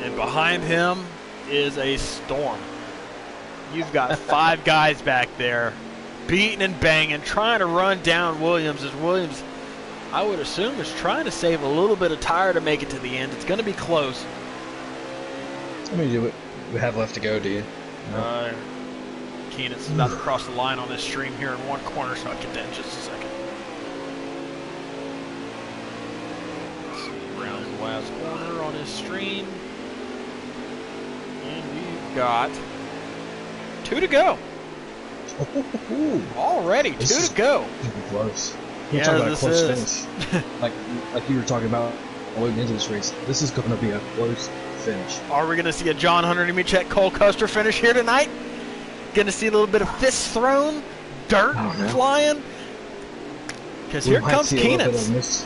And behind him is a storm. You've got 5 guys back there beating and banging, trying to run down Williams as Williams, I would assume, is trying to save a little bit of tire to make it to the end. It's going to be close.
How many do we have left to go, do you? No.
Keenan's about to cross the line on this stream here in one corner, so I'll get that in just a second. Around the last corner on his stream. And we've got 2 to go. Already, 2 to go.
Close. We're talking about a close finish. like you were talking about going into this race. This is going to be a close finish.
Are we going to see a John Hunter Nemechek Cole Custer finish here tonight? Going to see a little bit of fists thrown, dirt flying? Because here comes Keenan's.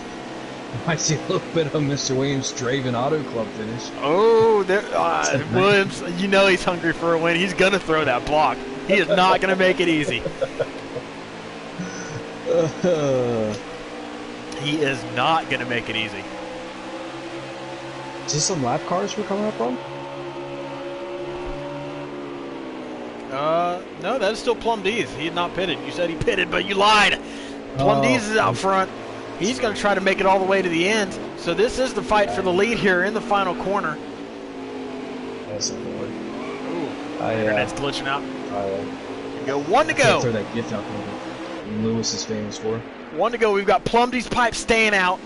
You might see a little bit of Mr. Williams' Draven Auto Club finish.
Oh, Williams, you know he's hungry for a win. He's going to throw that block. He is not going to make it easy. He is not going to make it easy.
Is this some lap cars we're coming up on?
No, that is still Plum D's. He had not pitted. You said he pitted, but you lied. Plum D's is out front. He's going to try to make it all the way to the end. So this is the fight for the lead here in the final corner.
That's a board.
Internet's glitching out. You go 1 to go.
Throw that gift out there Lewis is famous for.
1 to go. We've got Plumdy's Pipe staying out.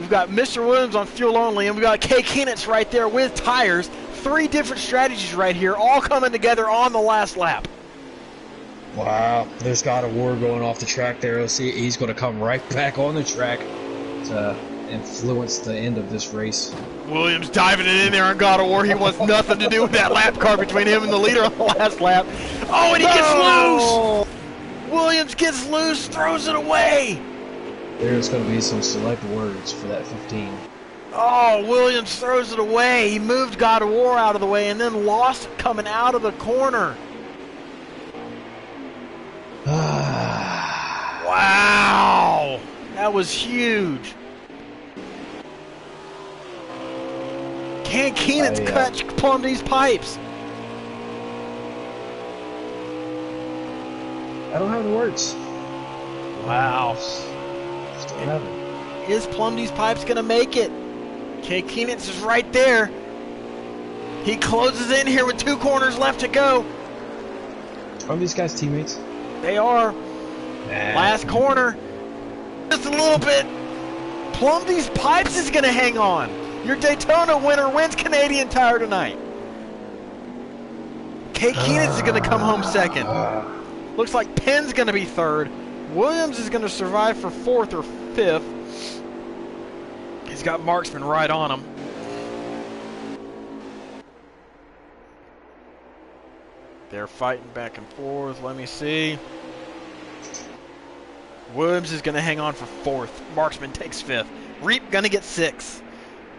We've got Mr. Williams on fuel only, and we've got Kay Keenitz right there with tires. 3 different strategies right here, all coming together on the last lap.
Wow, there's God of War going off the track there. Let's see, he's going to come right back on the track to influence the end of this race.
Williams diving it in there on God of War. He wants nothing to do with that lap car between him and the leader on the last lap. Oh, and he gets loose! Williams gets loose, throws it away.
There's going to be some select words for that 15.
Oh, Williams throws it away. He moved God of War out of the way and then lost it coming out of the corner. Wow! That was huge. Kay Keenitz plumbed these pipes.
I don't have the words.
Wow.
Still haven't.
Is Plumdee's pipes going to make it? Kay Keenitz is right there. He closes in here with 2 corners left to go.
Are these guys teammates?
They are. Last corner. Just a little bit. Plumdee's pipes is going to hang on. Your Daytona winner wins Canadian Tire tonight. Kay Keenitz is going to come home second. Looks like Penn's going to be third. Williams is going to survive for 4th or 5th. He's got Marksman right on him. They're fighting back and forth. Let me see. Williams is going to hang on for 4th. Marksman takes 5th. Reap going to get 6th.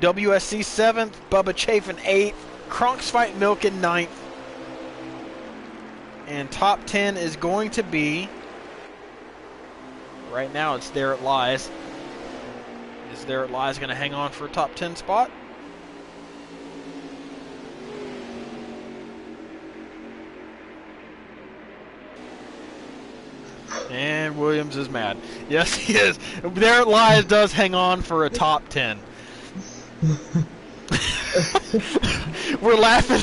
WSC 7th. Bubba Chafin 8th. Kronk's Fight Milk in 9th. And top 10 is going to be... Right now it's There It Lies. Is There It Lies going to hang on for a top 10 spot? And Williams is mad. Yes, he is. There It Lies does hang on for a top 10. We're laughing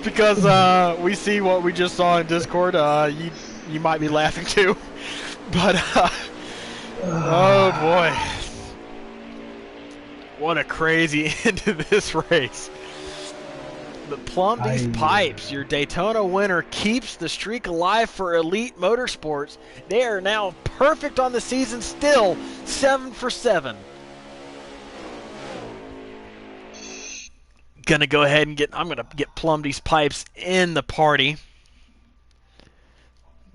because we see what we just saw in Discord. You might be laughing too. But, oh boy. What a crazy end to this race. But Plumdee's Pipes, your Daytona winner, keeps the streak alive for Elite Motorsports. They are now perfect on the season still, 7 for 7. Gonna go ahead and I'm gonna get Plumdee's Pipes in the party.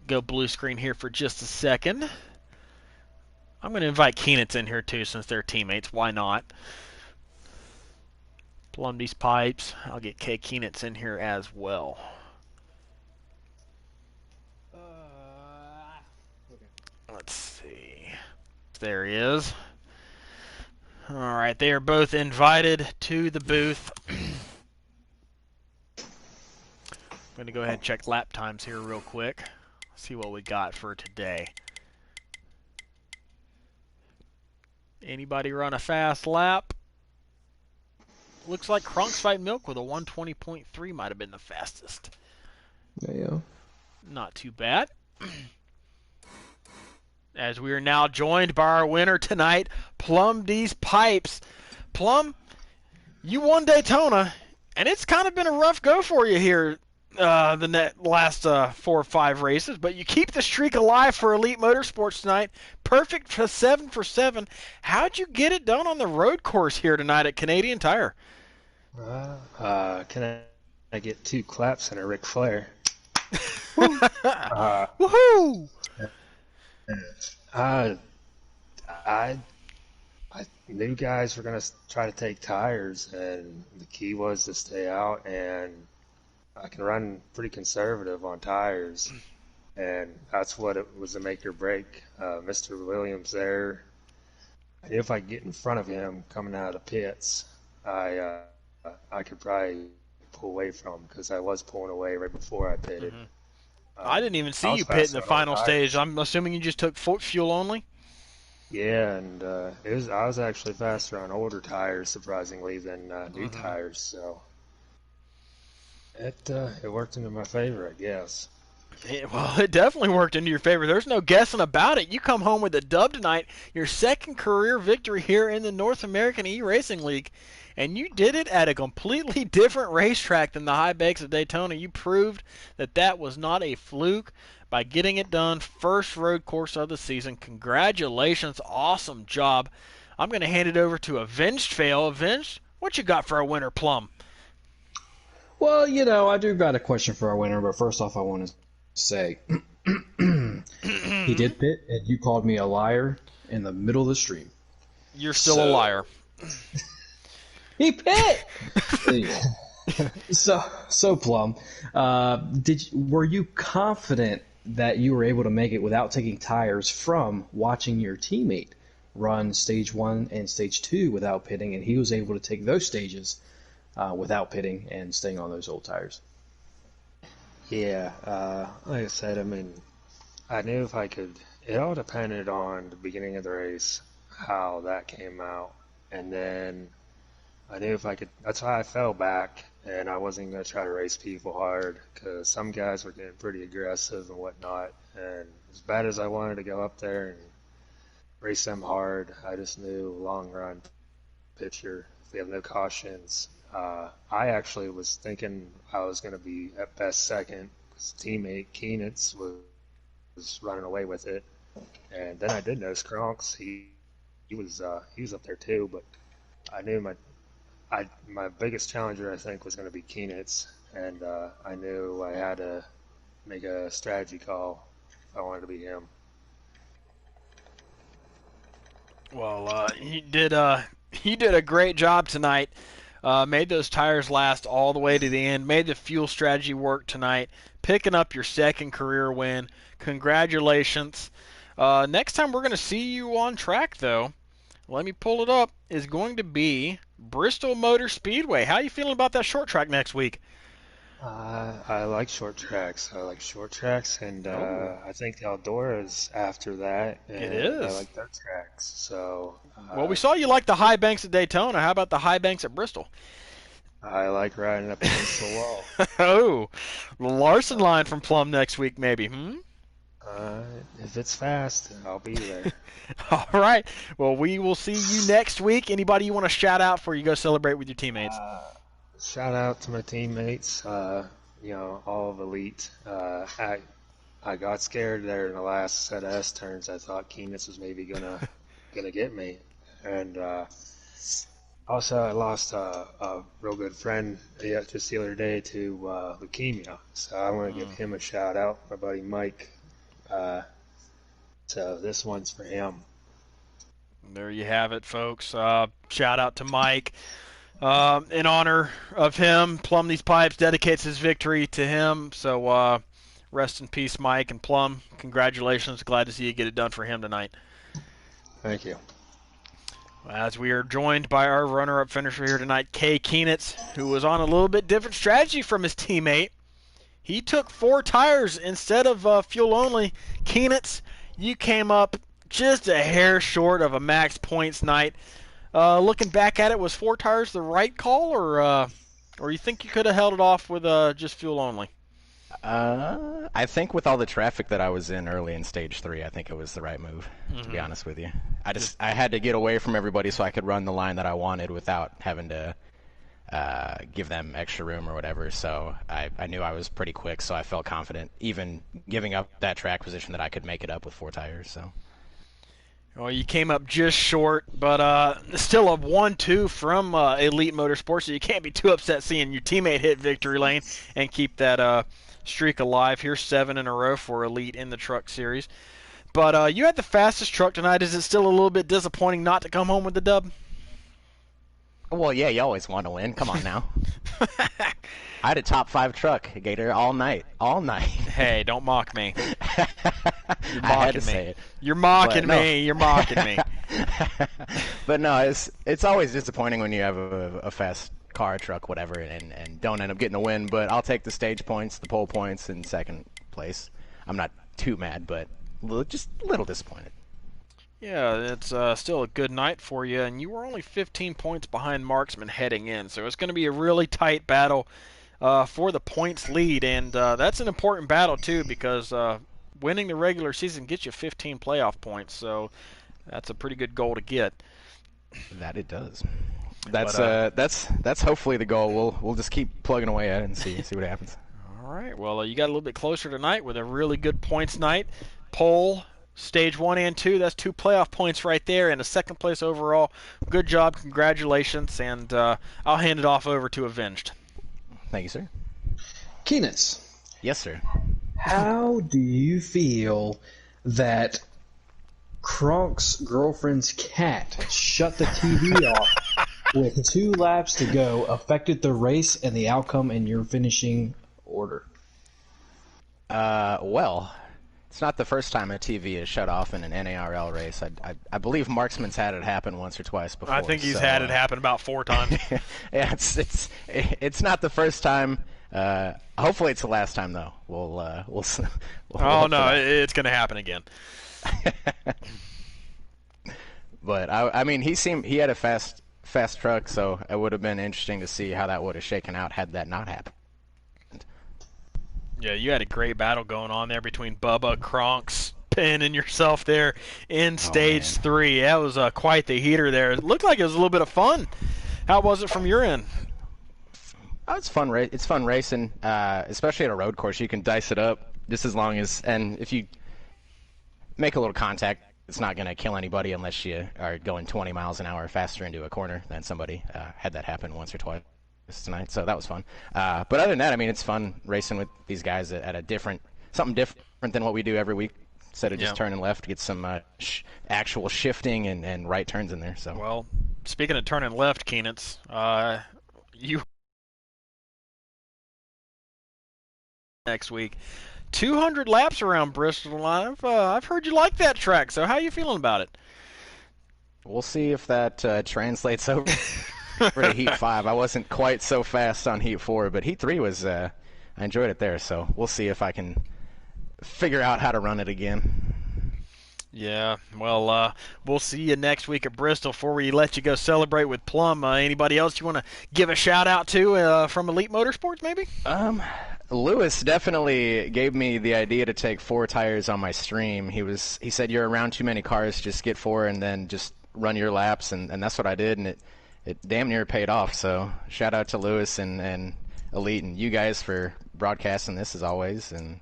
Go blue screen here for just a second. I'm gonna invite Keenitz in here too since they're teammates. Why not? Plumdee's Pipes. I'll get Kay Keenitz in here as well. Let's see. There he is. All right, they are both invited to the booth. I'm going to go ahead and check lap times here real quick. See what we got for today. Anybody run a fast lap? Looks like Kronk's Fight Milk with a 120.3 might have been the fastest.
Yeah.
Not too bad. As we are now joined by our winner tonight, Plumdee's Pipes. Plum, you won Daytona, and it's kind of been a rough go for you here the last 4 or 5 races, but you keep the streak alive for Elite Motorsports tonight. Perfect for 7 for 7. How'd you get it done on the road course here tonight at Canadian Tire?
Can I get 2 claps and a Ric Flair?
Woohoo!
I knew guys were gonna try to take tires, and the key was to stay out. And I can run pretty conservative on tires, and that's what it was a make or break. Mr. Williams there, I knew if I get in front of him coming out of the pits, I could probably pull away from him because I was pulling away right before I pitted.
Mm-hmm. I didn't even see you pit in the final stage. I'm assuming you just took fuel only?
Yeah, and I was actually faster on older tires, surprisingly, than new tires. So it worked into my favor, I guess.
Well, it definitely worked into your favor. There's no guessing about it. You come home with a dub tonight, your second career victory here in the North American E-Racing League, and you did it at a completely different racetrack than the High Banks of Daytona. You proved that that was not a fluke by getting it done. First road course of the season. Congratulations. Awesome job. I'm going to hand it over to Avenged Fail. Avenged, what you got for our winner, Plum?
Well, I do got a question for our winner, but first off, I want to say he did pit, and you called me a liar in the middle of the stream.
You're still a liar.
He pit. So Plum, were you confident that you were able to make it without taking tires from watching your teammate run stage 1 and stage 2 without pitting, and he was able to take those stages without pitting and staying on those old tires?
Yeah, like I said, I mean, I knew if I could. It all depended on the beginning of the race, how that came out, and then I knew if I could. That's why I fell back, and I wasn't going to try to race people hard because some guys were getting pretty aggressive and whatnot. And as bad as I wanted to go up there and race them hard, I just knew long run picture. If we have no cautions, I actually was thinking I was going to be at best second because teammate Keenitz was running away with it, and then I did notice Kronks. He was up there too, but I knew my biggest challenger I think was going to be Keenitz, and I knew I had to make a strategy call if I wanted to beat him.
Well, he did a great job tonight. Made those tires last all the way to the end. Made the fuel strategy work tonight. Picking up your second career win. Congratulations. Next time we're going to see you on track, though, let me pull it up, is going to be Bristol Motor Speedway. How are you feeling about that short track next week?
I like short tracks. And I think the Eldora is after that,
It
and I
is.
like their tracks. So
Well, we saw you like the high banks at Daytona. How about the high banks at Bristol?
I like riding up against the wall.
Oh, the Larson line from Plum next week, maybe. Hmm?
Uh, if it's fast, I'll be there.
All right. Well, we will see you next week. Anybody you want to shout out before you go celebrate with your teammates?
Shout out to my teammates, all of Elite. I got scared there in the last set of S turns. I thought Keenitz was maybe gonna get me, and also I lost a real good friend just the other day to leukemia. So I want to give him a shout out, my buddy Mike. So this one's for him.
There you have it, folks. Shout out to Mike. In honor of him, Plum These Pipes dedicates his victory to him. So rest in peace, Mike. And Plum, congratulations. Glad to see you get it done for him tonight.
Thank you.
As we are joined by our runner-up finisher here tonight, Kay Keenitz, who was on a little bit different strategy from his teammate. He took 4 tires instead of fuel only. Keenitz, you came up just a hair short of a max points night. Looking back at it, was 4 tires the right call, or you think you could have held it off with just fuel only?
I think with all the traffic that I was in early in stage 3, I think it was the right move, to be honest with you. I had to get away from everybody so I could run the line that I wanted without having to give them extra room or whatever. So I knew I was pretty quick, so I felt confident, even giving up that track position, that I could make it up with 4 tires. So.
Well, you came up just short, but still a 1-2 from Elite Motorsports, so you can't be too upset seeing your teammate hit victory lane and keep that streak alive. Here's 7 in a row for Elite in the Truck Series. But you had the fastest truck tonight. Is it still a little bit disappointing not to come home with the dub?
Well, yeah, you always want to win. Come on now. I had a top 5 truck, Gator, all night.
Hey, don't mock me. You're
I had
mocking
to
me.
say it.
You're mocking
But no.
me. You're mocking me.
But no, it's always disappointing when you have a fast car, truck, whatever, and don't end up getting a win. But I'll take the stage points, the pole points, in second place. I'm not too mad, but just a little disappointed.
Yeah, it's still a good night for you, and you were only 15 points behind Marksman heading in, so it's going to be a really tight battle for the points lead, and that's an important battle too because winning the regular season gets you 15 playoff points, so that's a pretty good goal to get.
That it does. That's hopefully the goal. We'll just keep plugging away at it and see what happens.
All right. Well, you got a little bit closer tonight with a really good points night. Pole, stage 1 and 2, that's 2 playoff points right there, and a second place overall. Good job. Congratulations. And I'll hand it off over to Avenged.
Thank you, sir.
Keenitz.
Yes, sir.
How do you feel that Kronk's girlfriend's cat shut the TV off with 2 laps to go, affected the race and the outcome in your finishing order?
Well, it's not the first time a TV is shut off in an NARL race. I believe Marksman's had it happen once or twice before.
I think he's had it happen about 4 times.
Yeah, it's not the first time. Hopefully, it's the last time though. We'll
oh no, it's going to happen again.
But I mean, he had a fast truck, so it would have been interesting to see how that would have shaken out had that not happened.
Yeah, you had a great battle going on there between Bubba, Kronks, Penn, and yourself there in stage 3. That was quite the heater there. It looked like it was a little bit of fun. How was it from your end?
Oh, it's fun. It's fun racing, especially at a road course. You can dice it up just as long as, and if you make a little contact, it's not going to kill anybody unless you are going 20 miles an hour faster into a corner than somebody. Had that happen once or twice tonight, so that was fun. But other than that, I mean, it's fun racing with these guys at a something different than what we do every week. Instead of just turning left, get some actual shifting and right turns in there. So,
well, speaking of turning left, Keenitz, you next week 200 laps around Bristol. I've heard you like that track. So how are you feeling about it?
We'll see if that translates over to Heat 5. I wasn't quite so fast on Heat 4, but Heat 3 was. I enjoyed it there. So we'll see if I can figure out how to run it again.
Yeah, well, we'll see you next week at Bristol. Before we let you go celebrate with Plum, anybody else you want to give a shout out to from Elite Motorsports, maybe?
Lewis definitely gave me the idea to take 4 tires on my stream. He said, you're around too many cars, just get 4 and then just run your laps, and that's what I did, and it damn near paid off. So shout out to Lewis and Elite and you guys for broadcasting this as always, and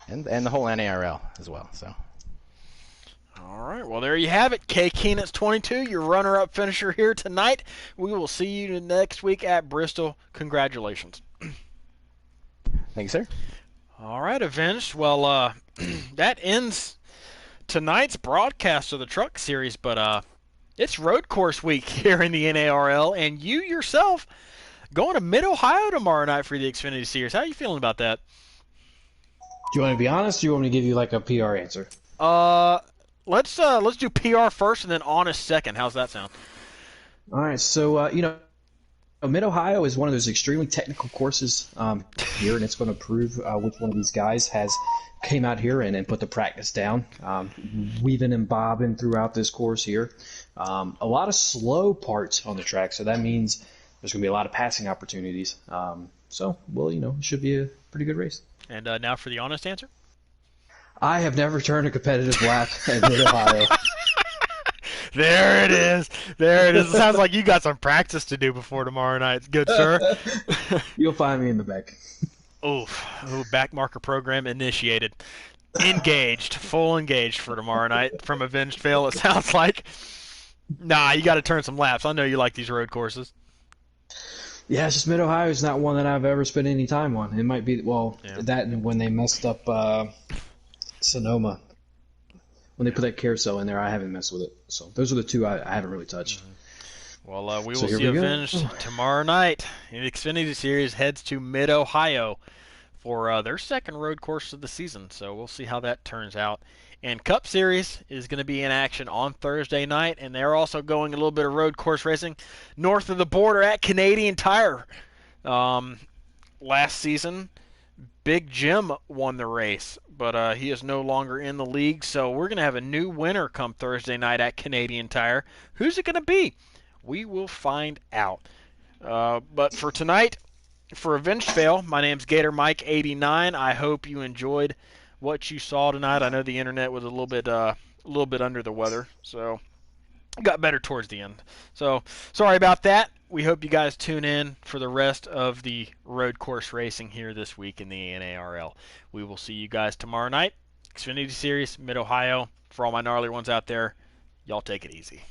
the whole NARL as well. So.
All right, well, there you have it. K. Keenitz 22, your runner-up finisher here tonight. We will see you next week at Bristol. Congratulations.
Thank you, sir.
All right, Avenged. Well, that ends tonight's broadcast of the Truck Series, but it's road course week here in the NARL, and you yourself going to Mid-Ohio tomorrow night for the Xfinity Series. How are you feeling about that?
Do you want to be honest, or do you want me to give you like a PR answer?
Let's do PR first and then honest second. How's that sound?
All right, so Mid-Ohio is one of those extremely technical courses here, and it's going to prove which one of these guys came out here and put the practice down, weaving and bobbing throughout this course here. A lot of slow parts on the track, so that means there's going to be a lot of passing opportunities. It should be a pretty good race.
And now for the honest answer?
I have never turned a competitive lap at Mid-Ohio.
There it is. There it is. It sounds like you got some practice to do before tomorrow night. Good, sir.
You'll find me in the back.
Oof. Ooh, back marker program initiated. Engaged. Full engaged for tomorrow night from Avenged Fail, it sounds like. Nah, you got to turn some laps. I know you like these road courses.
Yeah, it's just Mid-Ohio is not one that I've ever spent any time on. It might be, that and when they messed up Sonoma. When they put that carousel in there, I haven't messed with it. So those are the two I haven't really touched.
Well, we will see Avenged tomorrow night. The Xfinity Series heads to Mid-Ohio for their second road course of the season. So we'll see how that turns out. And Cup Series is going to be in action on Thursday night, and they're also going a little bit of road course racing north of the border at Canadian Tire. Last season, Big Jim won the race, but he is no longer in the league, so we're going to have a new winner come Thursday night at Canadian Tire. Who's it going to be? We will find out. But for tonight, For Revenge Fail, my name's Gator Mike 89. I hope you enjoyed what you saw tonight. I know the internet was a little bit under the weather, so it got better towards the end. So sorry about that. We hope you guys tune in for the rest of the road course racing here this week in the NARL. We will see you guys tomorrow night. Xfinity Series, Mid Ohio. For all my gnarly ones out there, y'all take it easy.